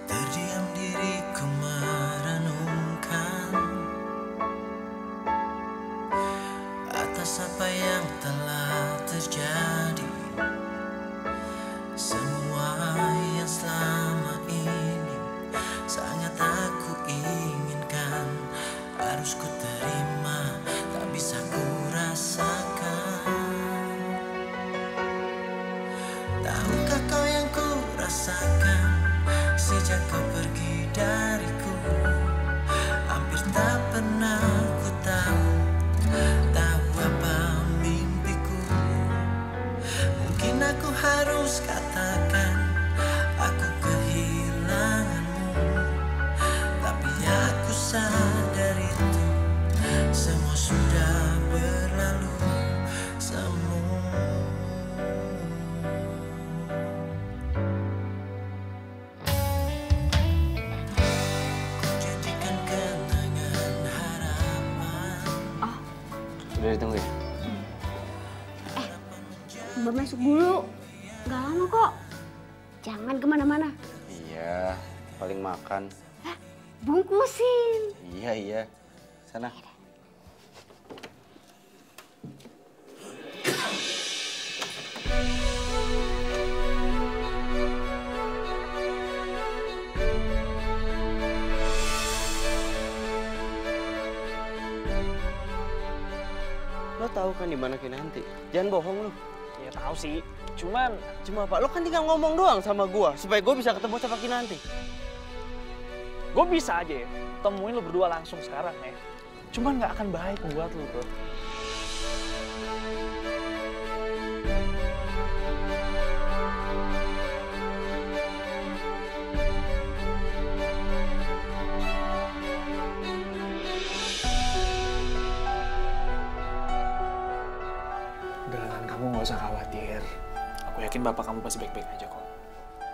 Terdiam diriku merenungkan atas apa yang telah terjadi. Semua yang selama ini sangat aku inginkan, harus ku terima, tak bisa ku rasakan. Tahukah kau yang ku rasakan sejak kau pergi dariku? Hampir tak pernah ku tahu apa mimpiku. Mungkin aku harus katakan aku kehilanganmu, tapi aku sadar itu semua sudah berlalu semua. Jadikan kenangan harapan. Udah ditunggu ya? Mbak masuk dulu. Gak lama kok. Jangan kemana-mana. Iya, paling makan. Bungkusin. Iya. Sana. Lo tahu kan di mana Kinanti? Jangan bohong lo. Ya tahu sih, cuman Cuma apa? Lo kan tinggal ngomong doang sama gua supaya gua bisa ketemu sama Kinanti. gue bisa aja ya temuin lo berdua langsung sekarang ya. Cuman nggak akan baik buat lo, bro. nggak usah khawatir. Aku yakin bapak kamu pasti baik-baik aja kok.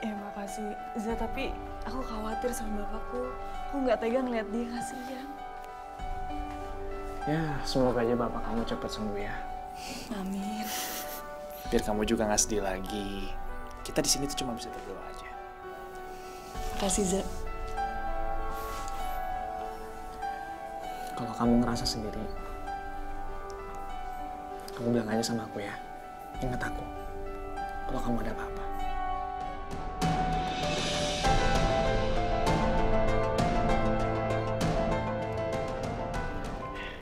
Ya makasih, Za, tapi aku khawatir sama bapakku. Aku nggak tega ngeliat dia, kasihan. Ya, semoga aja bapak kamu cepat sembuh ya. Amin. Biar kamu juga nggak sedih lagi. Kita di sini tuh cuma bisa berdoa aja. Makasih, Za. Kalau kamu ngerasa sendiri, kamu bilang aja sama aku ya. Ingat aku, kalau kamu ada apa-apa.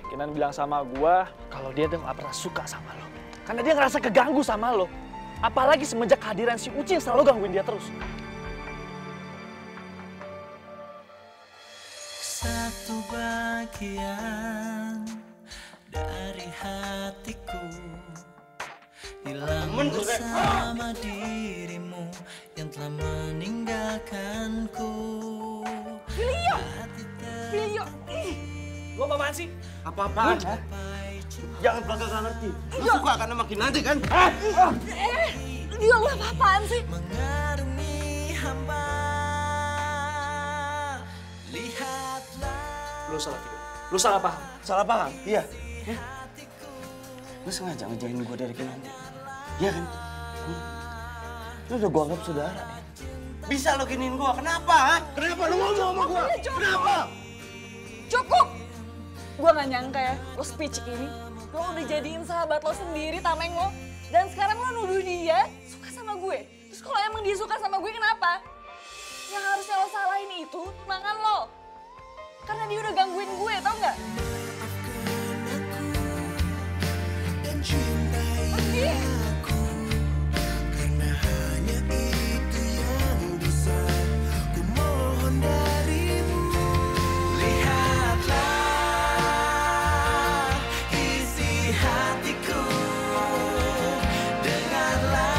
Kinan bilang sama gua kalau dia tuh gak pernah suka sama lo. Karena dia ngerasa keganggu sama lo. Apalagi semenjak kehadiran si Uci yang selalu gangguin dia terus. Satu bagian dari hatiku hilang bersama dirimu yang telah meninggalkanku. Filio! Lo apaan sih? Apa-apaan? Jangan belakangan ngerti. Lo suka karena makin nanti kan? Dia lo apa-apaan sih? Mengarungi hamba. Lihatlah. Lo salah video. Lo salah paham. Salah paham? Iya. Lo sengaja ngejauhin gue dari Kinanti. Iya kan? Lo udah gue anggap saudara. Bisa lo giniin gue, kenapa? Kenapa lo ngomong sama gue? Kenapa? Cukup! Gue gak nyangka ya, lo speech ini. Lo udah jadiin sahabat lo sendiri, tameng lo. Dan sekarang lo nuduh dia suka sama gue. Terus kalau emang dia suka sama gue, kenapa? Yang harusnya lo salahin itu tunangan lo. Karena dia udah gangguin gue, tau gak? Pergi! Karena hanya itu yang bisa ku mohon darimu. Lihatlah isi hatiku, dengarlah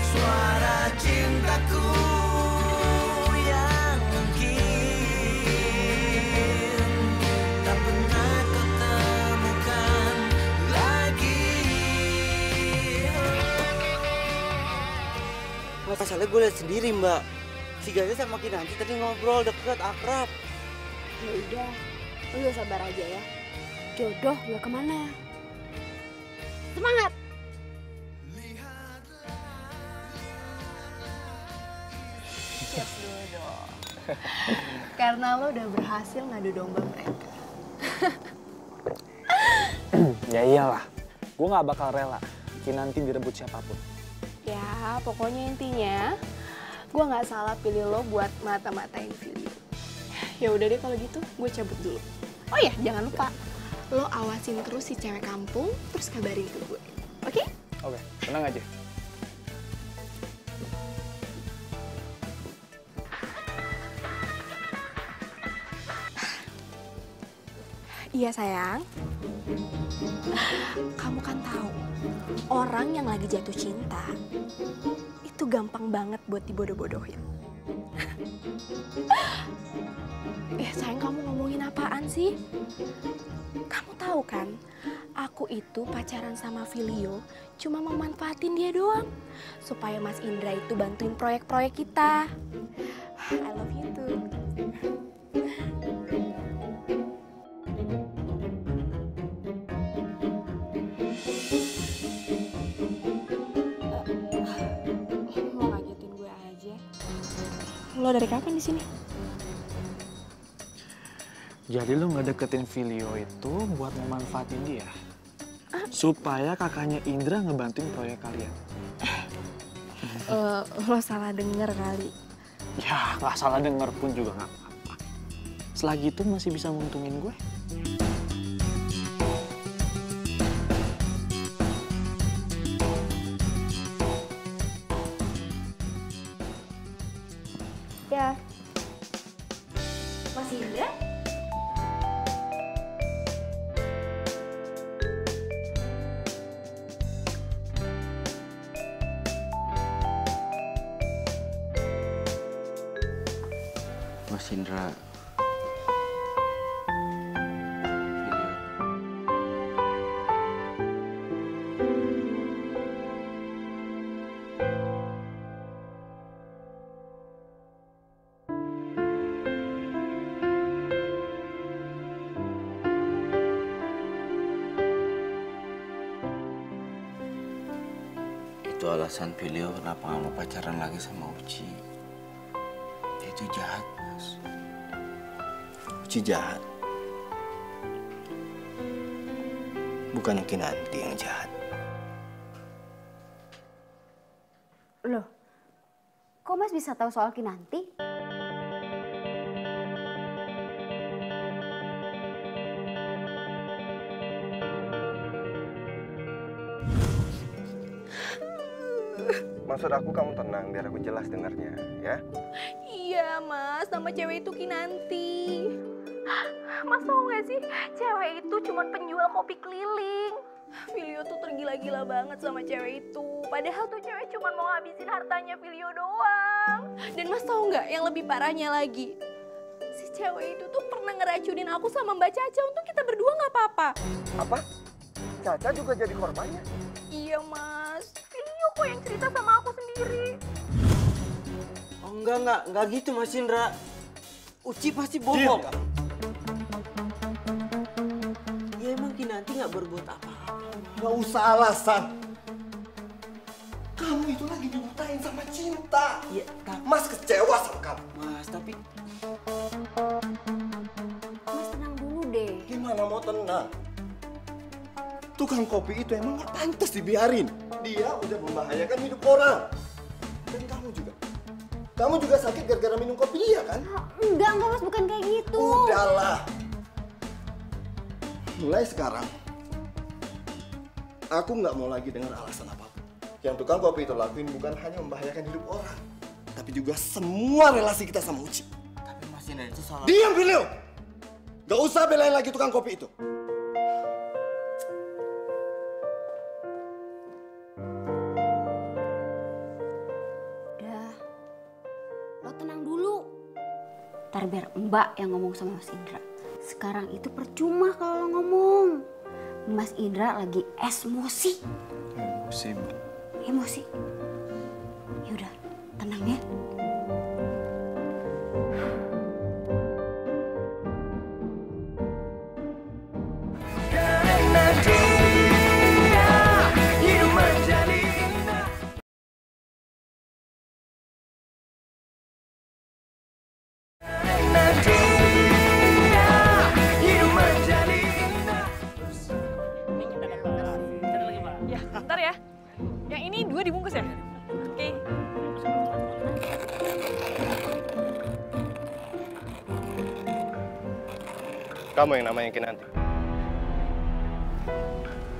suara cintaku yang mungkin tak pernah kau temukan lagi. Masalahnya gue lihat sendiri mbak. Si Gaza sama Kinanti tadi ngobrol deket, akrab. Ya udah, lu sabar aja ya. Jodoh gak kemana. Semangat! Siap dulu dong. Karena lo udah berhasil ngadu domba mereka. Ya iyalah. Gue gak bakal rela Kinanti direbut siapapun. Ya, pokoknya intinya gue nggak salah pilih lo buat mata-matain Filio. Ya udah deh kalau gitu, gue cabut dulu. Oh ya, jangan lupa lo awasin terus si cewek kampung, terus kabarin ke gue. Oke? Oke, tenang aja. Iya sayang. Kamu kan tahu, orang yang lagi jatuh cinta itu gampang banget buat dibodoh-bodohin. Sayang, kamu ngomongin apaan sih? Kamu tahu kan, aku itu pacaran sama Filio cuma memanfaatin dia doang. Supaya Mas Indra itu bantuin proyek-proyek kita. I love you too. Lo ngagetin gue aja. Lo dari kapan di sini? Jadi lu ngedeketin Filio itu buat memanfaatin dia? Supaya kakaknya Indra ngebantuin proyek kalian? Lo salah denger kali. Ya, nggak salah denger pun juga nggak apa-apa. Selagi itu masih bisa nguntungin gue. Ya. Mas Indra? Mas Indra. Video. Itu alasan Filio kenapa nggak mau pacaran lagi sama Uci. Dia itu jahat, Mas. Uci jahat. Bukan Kinanti yang jahat. Loh, kok Mas bisa tahu soal Kinanti? Maksud aku kamu tenang biar aku jelas dengarnya, ya? Iya mas, nama cewek itu Kinanti. Mas tau gak sih, cewek itu cuma penjual kopi keliling. Filio tuh tergila-gila banget sama cewek itu. Padahal tuh cewek cuma mau ngabisin hartanya Filio doang. Dan mas tau gak yang lebih parahnya lagi? Si cewek itu tuh pernah ngeracunin aku sama Mbak Caca untuk kita berdua gak apa-apa. Apa? Caca juga jadi korbannya? Iya mas, Filio kok yang cerita sama aku sendiri. Oh enggak gitu Mas Indra. Uci pasti bohong. Ya emang Kinanti nggak berbuat apa-apa. Gak usah alasan. Kamu itu lagi dibutain sama cinta. Ya, tapi Mas kecewa sama kamu. Mas, tapi Mas tenang dulu deh. Gimana mau tenang? Tukang kopi itu emang gak pantas dibiarin. Dia udah membahayakan hidup orang. Dan kamu juga. Kamu juga sakit gara-gara minum kopi dia kan? Enggak Mas, bukan kayak gitu. Udahlah. Mulai sekarang, aku nggak mau lagi dengar alasan apapun. Yang tukang kopi itu lakuin bukan hanya membahayakan hidup orang, tapi juga semua relasi kita sama Uci. tapi Mas Indra itu salah. Diam, Filio! Gak usah belain lagi tukang kopi itu. Udah, lo tenang dulu. Ntar biar Mbak yang ngomong sama Mas Indra. Sekarang itu percuma kalau lo ngomong. Mas Indra lagi emosi. Emosi, Mbak. Emosi. Yaudah, tenang ya. Ya, ntar ya. Yang ini 2 dibungkus ya? Oke. Kamu yang namanya Kinanti.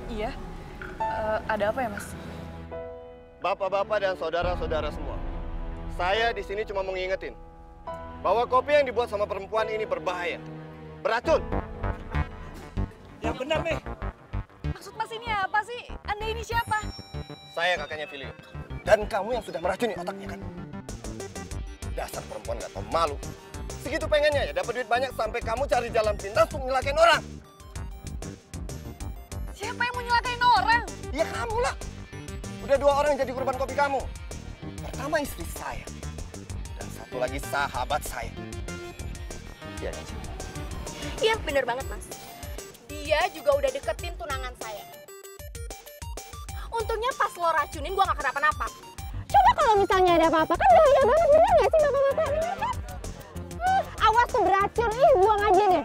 Iya. Ada apa ya, Mas? Bapak-bapak dan saudara-saudara semua, saya di sini cuma mau ngingetin bahwa kopi yang dibuat sama perempuan ini berbahaya, beracun. Yang benar nih. Maksud Mas ini apa sih? Anda ini siapa? Saya kakaknya Filio. Dan kamu yang sudah meracuni otaknya kan? Dasar perempuan gak tau malu. Segitu pengennya ya dapat duit banyak sampai kamu cari jalan pintas untuk nyelakain orang. Siapa yang mau nyelakain orang? Ya kamu lah. Udah 2 orang yang jadi korban kopi kamu. Pertama istri saya. Dan satu lagi sahabat saya. Iya kan? Iya bener banget mas. Dia juga udah deketin tunangan saya. Untungnya pas lo racunin gue gak kenapa-napa. Coba kalau misalnya ada apa-apa kan bahaya banget, bener gak sih bapak-bapak? Bener kan? Awas tuh beracun, buang aja deh.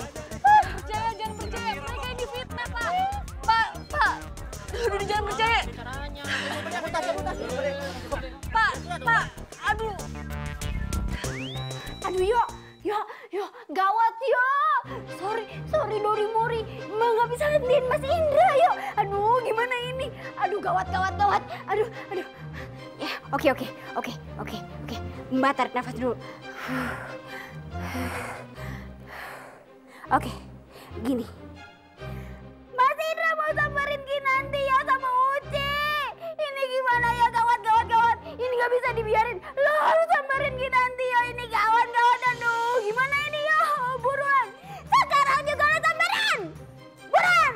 Jangan percaya, mereka ini fitnah, Pak. Pak. Udah jangan percaya. Pak. Aduh. Aduh yo, gawat yo. Sorry Dori Mori, Mbak gak bisa ngertiin Mas Indra yo. Aduh gimana ini? Aduh gawat. Aduh. Ya oke. Mbak tarik nafas dulu. Oke, gini. Mas Indra mau samperin Kinanti ya sama Uci. Ini gimana ya gawat. Ini gak bisa dibiarin. Lo harus samperin Kinanti ya. Ini gawat. Aduh gimana ini ya? Buruan. Sekarang juga lo samperin. Buruan.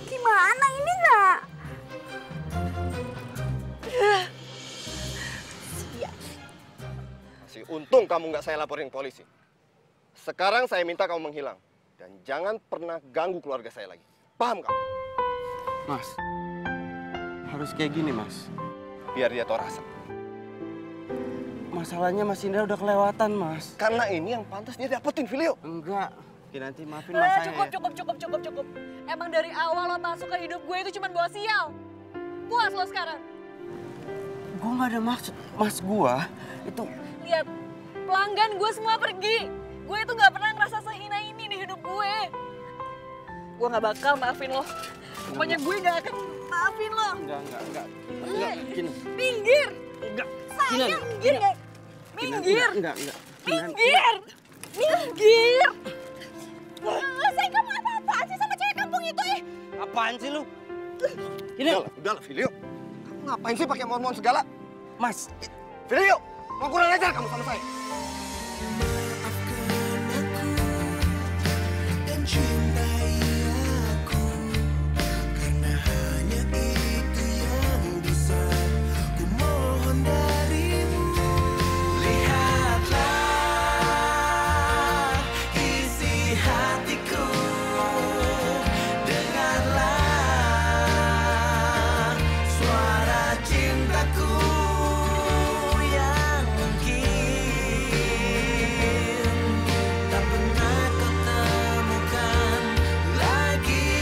Gimana ini nak? Masih untung kamu nggak saya laporin ke polisi. Sekarang saya minta kamu menghilang. Dan jangan pernah ganggu keluarga saya lagi. Paham kamu? Mas, harus kayak gini, Mas. Biar dia tahu rasa. Masalahnya Mas Indra udah kelewatan, Mas. Karena ini yang pantas dia dapetin, Filio. Enggak. Kinanti, maafin Mas saya. Cukup. Emang dari awal lo masuk ke hidup gue itu cuma bawa sial. Puas lo sekarang? Gue gak ada maksud. Mas gua itu... Lihat, pelanggan gue semua pergi. Gue itu gak pernah ngerasa sehina ini di hidup gue. Gue gak bakal maafin lo. Pokoknya gue gak akan maafin lo. Enggak. Gini. Minggir. Enggak. Sayang, minggir. Minggir. Enggak. Minggir. Saya kamu apa-apaan sih sama cewek kampung itu ya? Apaan sih lu? Gini. Udahlah, Filio. Kamu ngapain sih pakai mohon-mohon segala? Mas. Filio, mau kurang ajar kamu sama saya. Dan cintai aku, karena hanya itu yang bisa ku mohon darimu. Lihatlah isi hatiku, dengarlah suara cintaku yang mungkin tak pernah kau temukan lagi.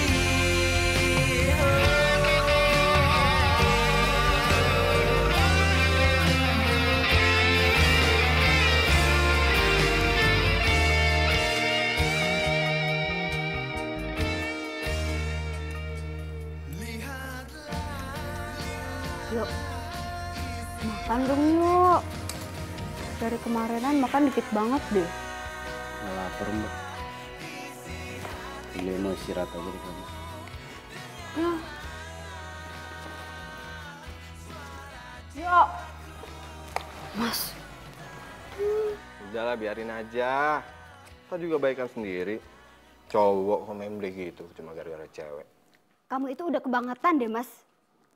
Yuk, makan dong yuk. Dari kemarinan makan dikit banget deh. Nggak lapar, Mbak. Beli mau istirahat aja di kamar. Ya. Yuk. Mas. Udahlah, biarin aja. Kita juga baikan sendiri. Cowok komen beli gitu cuma gara-gara cewek. Kamu itu udah kebangetan deh, Mas.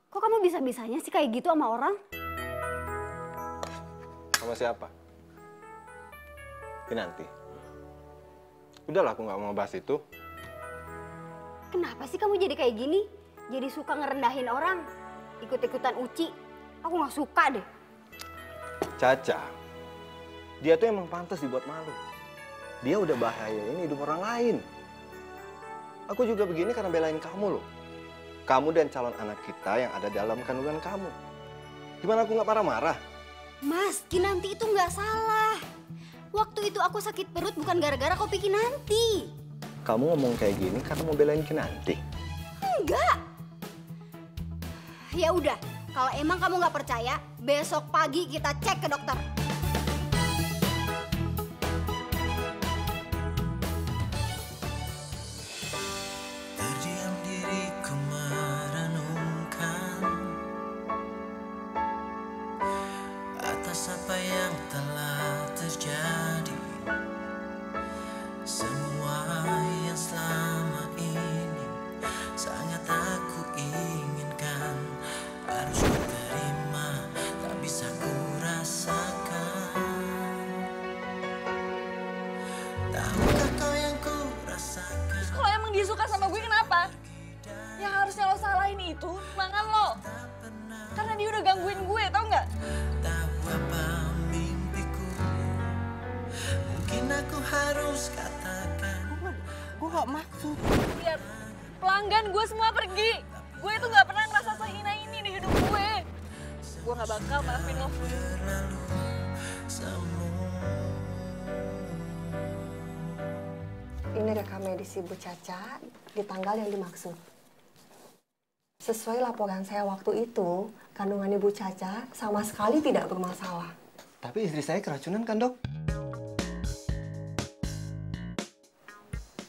Kok kamu bisa-bisanya sih kayak gitu sama orang? Sama siapa? Kinanti. Udahlah, aku nggak mau bahas itu. Kenapa sih kamu jadi kayak gini? Jadi suka ngerendahin orang? Ikut-ikutan Uci? Aku nggak suka deh. Caca, dia tuh emang pantas dibuat malu. Dia udah bahayain hidup orang lain. Aku juga begini karena belain kamu loh. Kamu dan calon anak kita yang ada dalam kandungan kamu. Gimana aku nggak marah-marah? Mas, Kinanti itu nggak salah. Waktu itu aku sakit perut bukan gara-gara kopi Kinanti. Kamu ngomong kayak gini karena mau belain Kinanti? Enggak. Ya udah, kalau emang kamu nggak percaya, besok pagi kita cek ke dokter. Terdiam diriku merenungkan atas apa yang telah terjadi. Semua yang selama ini sangat aku inginkan harus ku terima, tak bisa ku rasakan. Tahukah kau yang ku rasakan? Kalau emang dia suka sama gue kenapa? Yang harusnya lo salahin itu mangan lo. Karena dia udah gangguin gue, tau nggak? Tahu apa mimpiku? Mungkin aku harus katakan. Gue gak maksud. Lihat, pelanggan gue semua pergi. Gue itu nggak pernah ngerasa sehina ini di hidup gue. Gue nggak bakal maafin lo. Berlalu semua. Ini rekam medis Ibu Caca di tanggal yang dimaksud. Sesuai laporan saya waktu itu, kandungan Ibu Caca sama sekali tidak bermasalah. Tapi istri saya keracunan kan, Dok?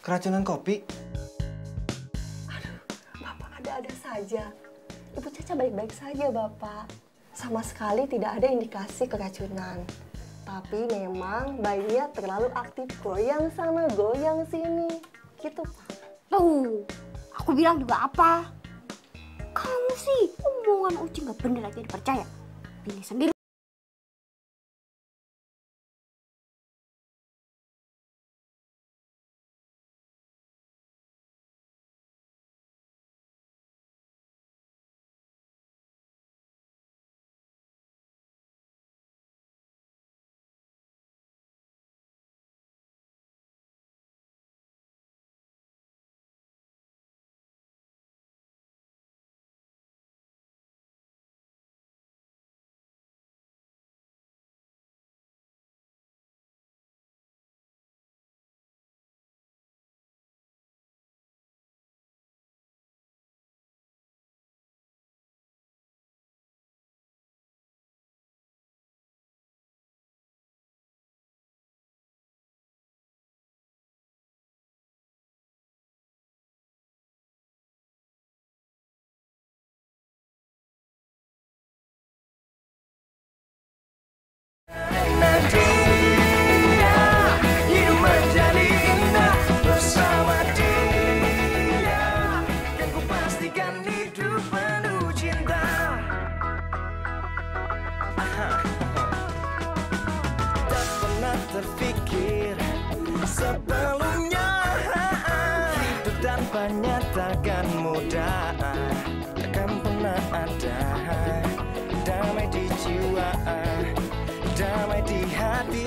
Keracunan kopi? Bapak ada-ada saja. Ibu Caca baik-baik saja, Bapak. Sama sekali tidak ada indikasi keracunan. Tapi memang bayinya terlalu aktif, goyang sana, goyang sini. Gitu, Pak. Tuh, aku bilang juga apa? Kamu sih omongan Uci nggak bener aja dipercaya. Pilih sendiri. kehidupannya takkan mudah, takkan pernah ada damai di jiwa, damai di hati.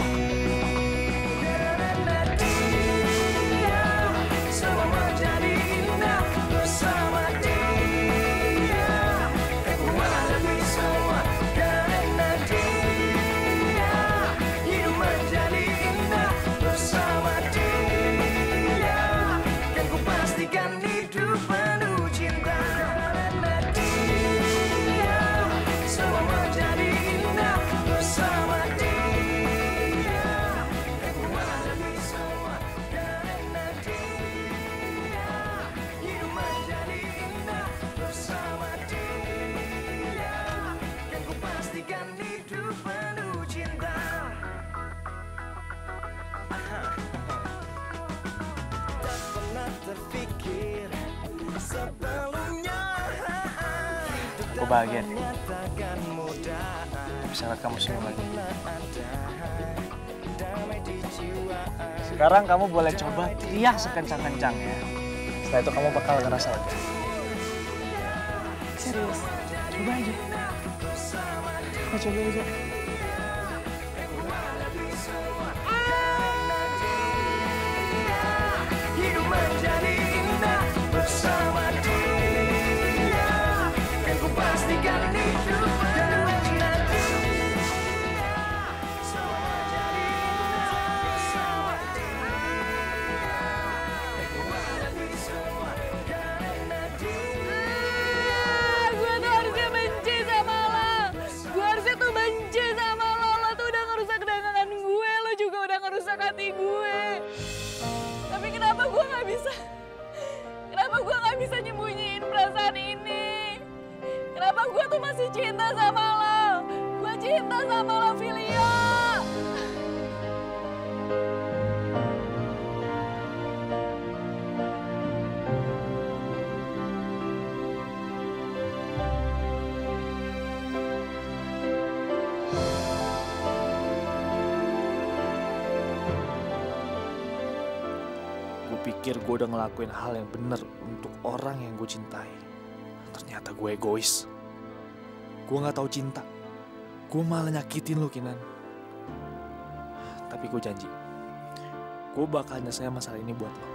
Karena dia semua menjadi indah bersama dia. Kekuatan lebih semua karena dia hidup menjadi indah bersama dia. Kan ku pastikan hidup penuh cinta. Karena dia semua menjadi indah bersama dia. Kekuatan lebih semua karena dia hidup menjadi indah bersama dia. Kan ku pastikan hidup penuh cinta. Tak pernah terpikir sebelumnya Gue bahagia nih. takkan mudah. Bisa lihat kamu senyum lagi. Damai di jiwa. Sekarang kamu boleh coba teriak sekencang-kencangnya. Setelah itu kamu bakal ngerasain. Serius, coba aja. Coba aja. Hidup menjadi indah bersama dia. Kan ku pastikan hidup karena dia. Semua menjadi indah bersama dia. Kekuatan lebih semua karena dia. Gue tuh harusnya benci sama lo. Gue harusnya tuh benci sama lo. Lo tuh udah ngerusak dagangan gue. Lo juga udah ngerusak hati gue. Tapi kenapa gue gak bisa? Kenapa gue gak bisa nyembunyiin perasaan ini? Kenapa gue tuh masih cinta sama lo? Gue cinta sama lo, Filio. Gue pikir gue udah ngelakuin hal yang bener untuk orang yang gue cintai. Ternyata gue egois. Gue gak tahu cinta. Gue malah nyakitin lo, Kinan. Tapi gue janji, gue bakal nyelesain masalah ini buat lo.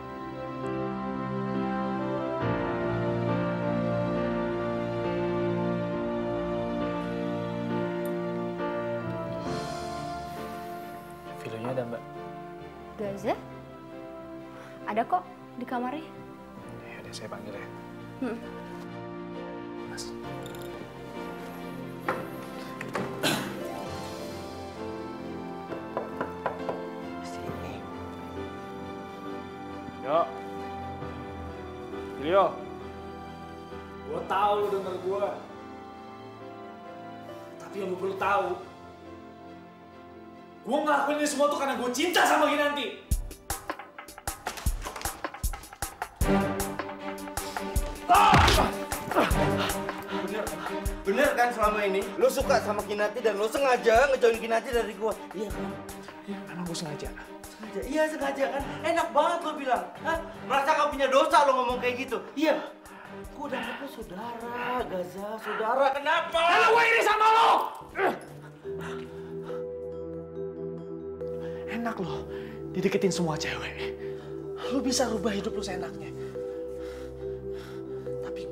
Filenya ada, Mbak. Gaza? Ada kok di kamarnya. Ya udah, saya panggil ya. Mas. Sini. Yo. Filio. Gue tahu lu denger gue. Tapi yang lu perlu tahu, gue ngelakuin ini semua tuh karena gue cinta sama Kinanti. Bener kan selama ini lo suka sama Kinanti dan lo sengaja ngejauhin Kinanti dari gua. Iya kan? Ya, memang gue sengaja. Sengaja. Iya sengaja kan? Enak banget lo bilang. Hah? Merasa gak punya dosa lo ngomong kayak gitu. Iya. Gua udah anggap lo saudara, Gaza, saudara. Kenapa? Karena gue iri sama lo! Enak lo dideketin semua cewek. Lo bisa rubah hidup lo seenaknya. Tapi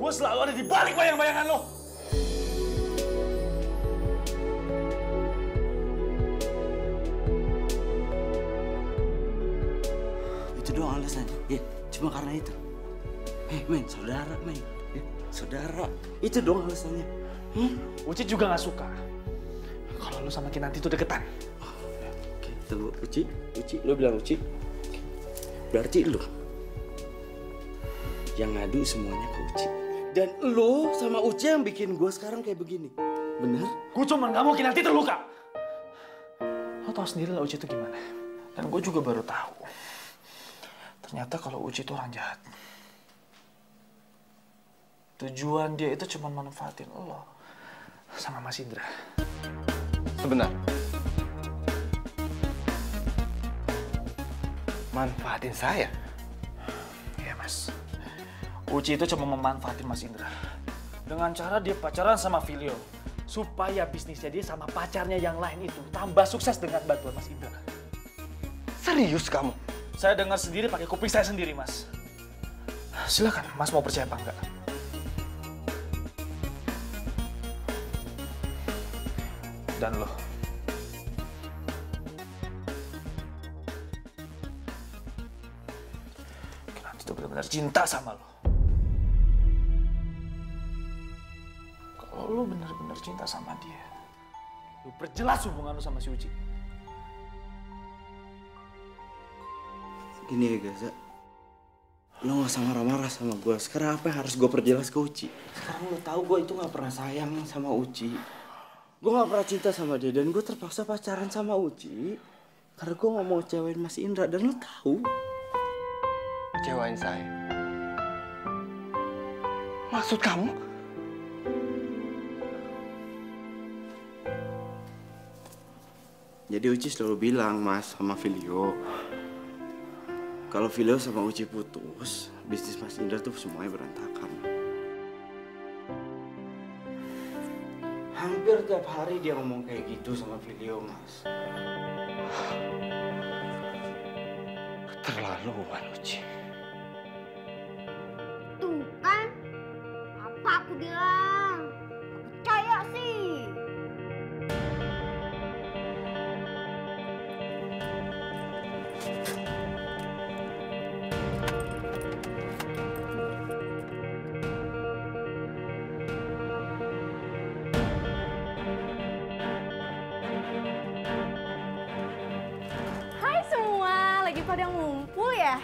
gue selalu ada di balik bayang-bayangan lo. Itu doang alasannya. Ya, cuma karena itu. Men, saudara, men. Ya, saudara. Itu doang alasannya. Uci juga gak suka kalau lo sama Kinanti itu deketan. Oke, tunggu. Uci, lo bilang Uci. Berarti lo yang ngadu semuanya ke Uci. Dan lo sama Uci yang bikin gue sekarang kayak begini. Bener? Gue cuma gak mau Kinanti terluka. Lo tau sendiri lah Uci itu gimana. Dan gue juga baru tahu. Ternyata kalau Uci itu orang jahat. Tujuan dia itu cuma manfaatin lo sama Mas Indra. Sebentar. Manfaatin saya? Mas. Uci itu cuma memanfaatin Mas Indra. Dengan cara dia pacaran sama Filio. Supaya bisnisnya dia sama pacarnya yang lain itu tambah sukses dengan bantuan Mas Indra. Serius kamu? Saya dengar sendiri pakai kuping saya sendiri, Mas. Silakan, Mas mau percaya apa enggak? Dan lo, Kinanti tuh benar-benar cinta sama lo. Kalau lo benar-benar cinta sama dia, lo perjelas hubungan lo sama si Uci. Gini ya Gaza, lo gak usah marah-marah sama gue. Sekarang apa yang harus gue perjelas ke Uci? Sekarang lo tahu gue itu gak pernah sayang sama Uci. Gue gak pernah cinta sama dia dan gue terpaksa pacaran sama Uci karena gue gak mau kecewain Mas Indra. Dan lo tahu, Kecewain saya? Maksud kamu? jadi Uci selalu bilang Mas sama Filio, kalau Filio sama Uci putus, bisnis Mas Indra tuh semuanya berantakan. Hampir tiap hari dia ngomong kayak gitu sama Filio, Mas. Keterlaluan, Uci. Tuh kan, apa aku bilang? Gak percaya sih. Hai semua, lagi pada ngumpul ya?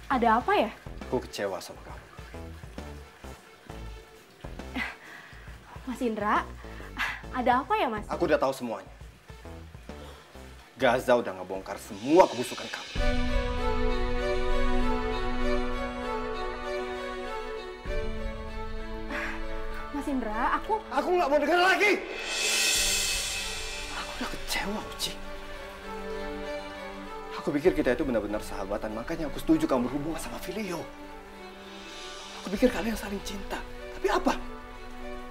Ada apa ya? Aku kecewa sama kamu. Mas Indra, ada apa ya Mas? Aku udah tahu semuanya. Gaza udah ngebongkar semua kebusukan kamu. Mas Indra, aku nggak mau dengar lagi. Aku udah kecewa, Uci. Aku pikir kita itu benar-benar sahabatan, makanya aku setuju kamu berhubungan sama Filio. Aku pikir kalian saling cinta, tapi apa?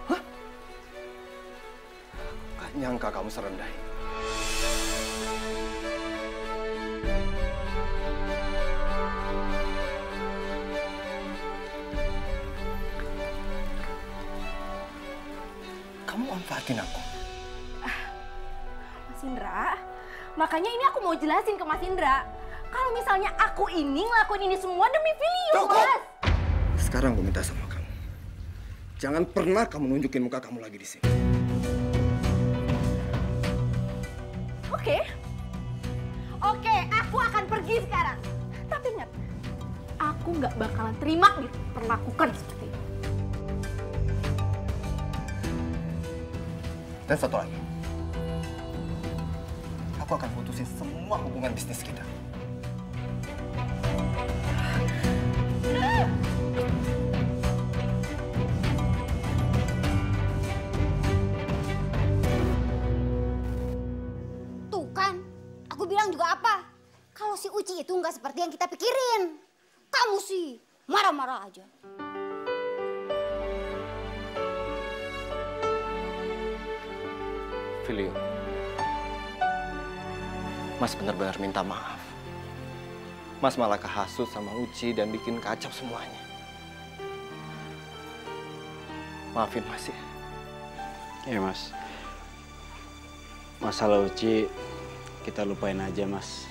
Hah? Gak nyangka kamu serendah ini. Kamu manfaatin aku. Mas Indra, makanya ini aku mau jelasin ke Mas Indra. Kalau misalnya aku ini ngelakuin ini semua demi Filio, Cukup! Mas. Sekarang gue minta sama kamu. Jangan pernah kamu nunjukin muka kamu lagi di sini. Oke. Oke, aku akan pergi sekarang. Tapi ingat, aku nggak bakalan terima diperlakukan seperti ini. Dan satu lagi. Aku akan putusin semua hubungan bisnis kita. Tuh kan, aku bilang juga apa? Kalau si Uci itu nggak seperti yang kita pikirin. Kamu sih marah-marah aja. Filio, Mas benar-benar minta maaf. Mas malah kehasut sama Uci dan bikin kacau semuanya. Maafin Mas ya. Ya Mas, masalah Uci kita lupain aja Mas.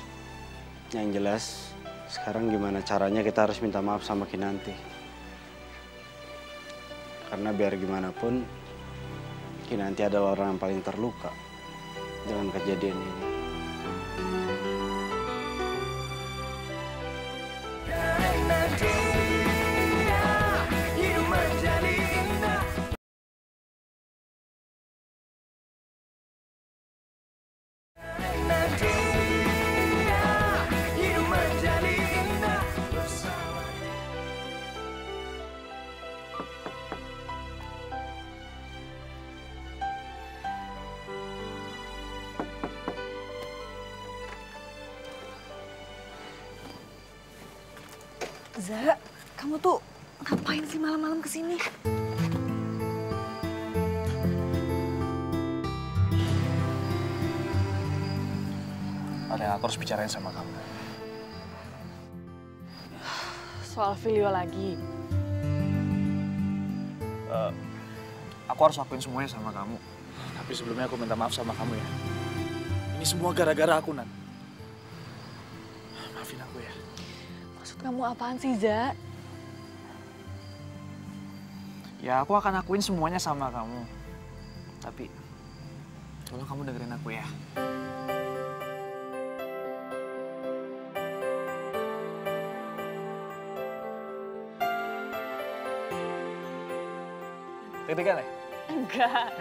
Yang jelas sekarang gimana caranya kita harus minta maaf sama Kinanti. Karena biar gimana pun Kinanti adalah orang yang paling terluka dengan kejadian ini. Za, kamu tuh ngapain sih malam-malam kesini? Ada yang aku harus bicarain sama kamu. Soal Filio lagi. Aku harus lakuin semuanya sama kamu. Tapi sebelumnya aku minta maaf sama kamu ya. Ini semua gara-gara aku, Nat. Maafin aku ya. Maksud kamu apaan sih, Za? Ya, aku akan lakuin semuanya sama kamu. Tapi, tolong kamu dengerin aku ya. Deg-degan ya? Enggak.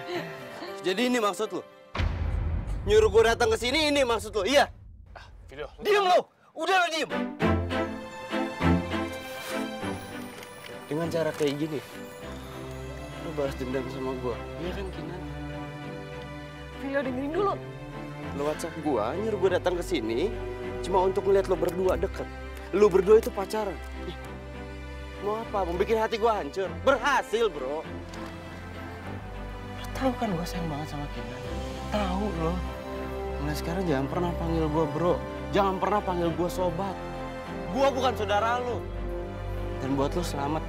Jadi ini maksud lu? Nyuruh gue datang ke sini ini maksud lu? Iya? Video. Diem lu! Udah lu diem! Dengan cara kayak gini, lu balas dendam sama gue. Iya kan, Kinan? Filio dengerin dulu. Lu WhatsApp gue, nyuruh gue datang ke sini cuma untuk ngeliat lo berdua deket. Lu berdua itu pacaran. Ih, mau apa? Mau bikin hati gue hancur? Berhasil, bro. Tahu kan gue sayang banget sama Kinan. Tahu lo. Mulai sekarang jangan pernah panggil gue bro. Jangan pernah panggil gue sobat. Gue bukan saudara lo. Dan buat lo selamat.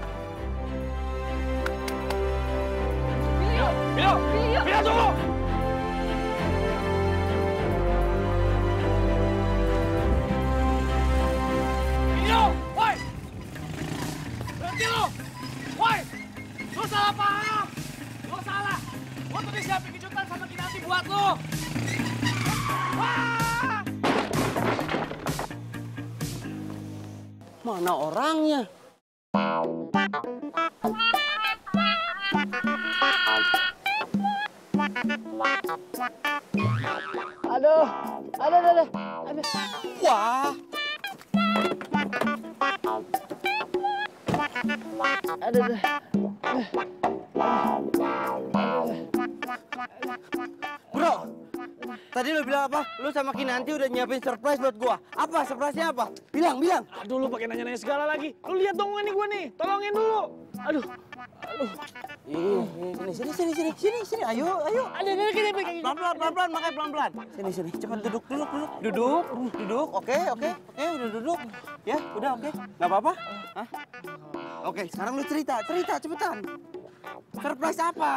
Video! Video! Video! Video tunggu! Video! Woi! Berhenti lo! Woi! Lo salah paham! Lo salah! Gue tuh disiapin kejutan sama Kinanti buat lo! Wah! Mana orangnya? Aduh. Wah! Bro, tadi lu bilang apa? Lu sama Kinanti udah nyiapin surprise buat gua. Apa surprise-nya apa? Bilang. Aduh, lu pakai nanya-nanya segala lagi. Lu lihat dong ini gue nih. Tolongin dulu. Aduh. Sini. Ayo. Ada Pelan-pelan, makanya pelan-pelan. Sini. Cepat duduk. Duduk. Oke. Udah duduk. Ya, udah oke. Nggak apa-apa? Hah? Oke, sekarang lu cerita cepetan. Surprise apa?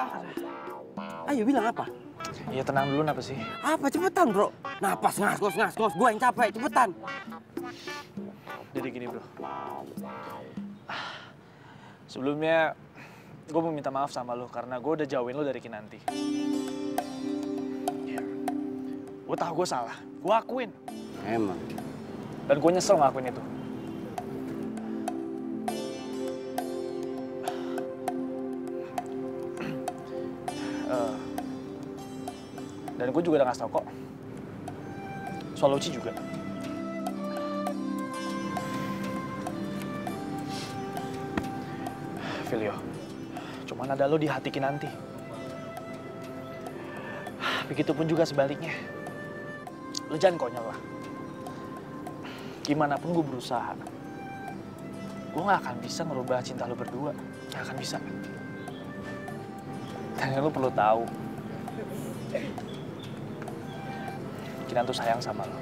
Ayo bilang apa? Iya, tenang dulu, apa sih? Apa cepetan, bro? Napas, ngas. Gua yang capek, cepetan. Jadi gini, bro. Sebelumnya, gue mau minta maaf sama lo karena gue udah jauhin lo dari Kinanti. Ya. Gue tahu gue salah, gue akuin. Emang. Dan gue nyesel ngelakuin itu. Dan gue juga udah ngasih tau kok. Soal Uci juga. Filio, cuman ada lo di hati Kinanti. Begitupun juga sebaliknya. Lo jangan konyol lah. Gimana pun gue berusaha, gue gak akan bisa ngerubah cinta lo berdua. Gak akan bisa. Dan lo perlu tahu, Kinan tuh sayang sama lo.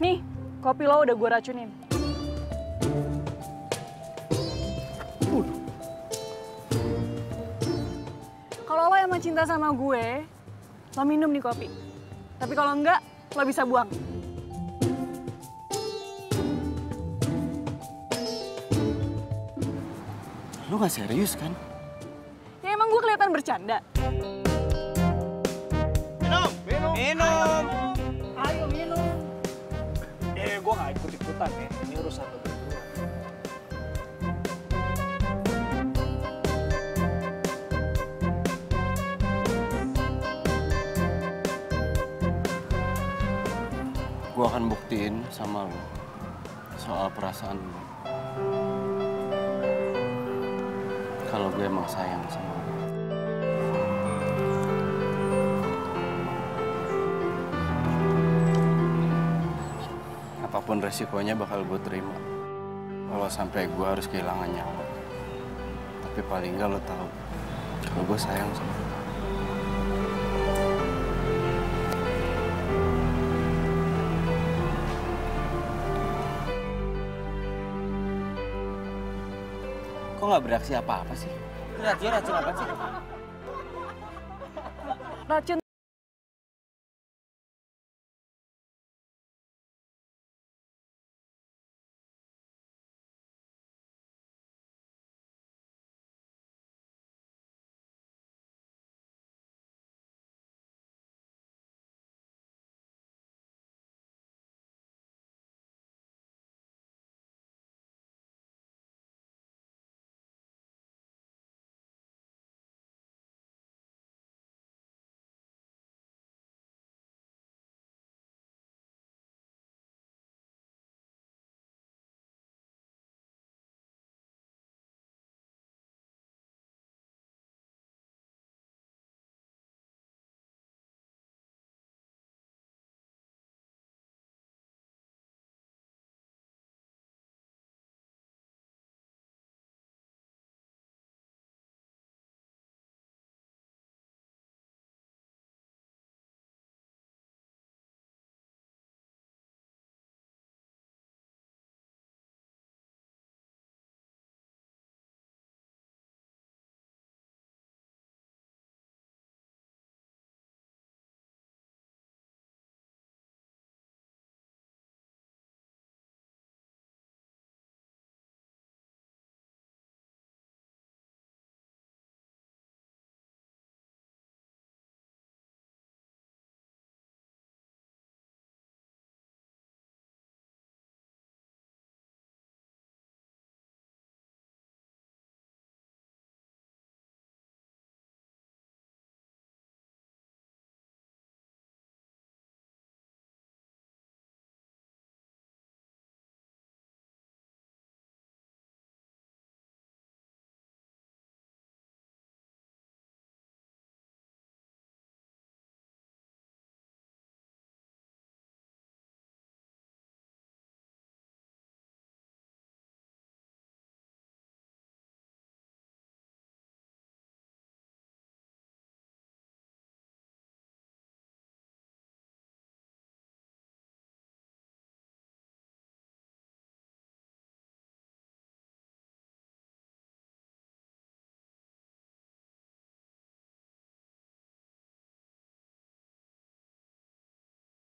Nih, kopi lo udah gue racunin. Kalau lo emang cinta sama gue, lo minum nih kopi. Tapi kalau enggak, lo bisa buang. Lu gak serius kan? Ya emang gue kelihatan bercanda. Minum! Ayo minum. Gue gak ikut-ikutan ya, ini urusan lo berdua. Gue akan buktiin sama lo soal perasaan lo. Kalau gue emang sayang sama lo. Apapun resikonya bakal gue terima. Kalau sampai gue harus kehilangan nyawa. Tapi paling nggak lo tahu kalau gue sayang sama lo. Kok nggak bereaksi apa-apa sih? Racun apa sih? Racun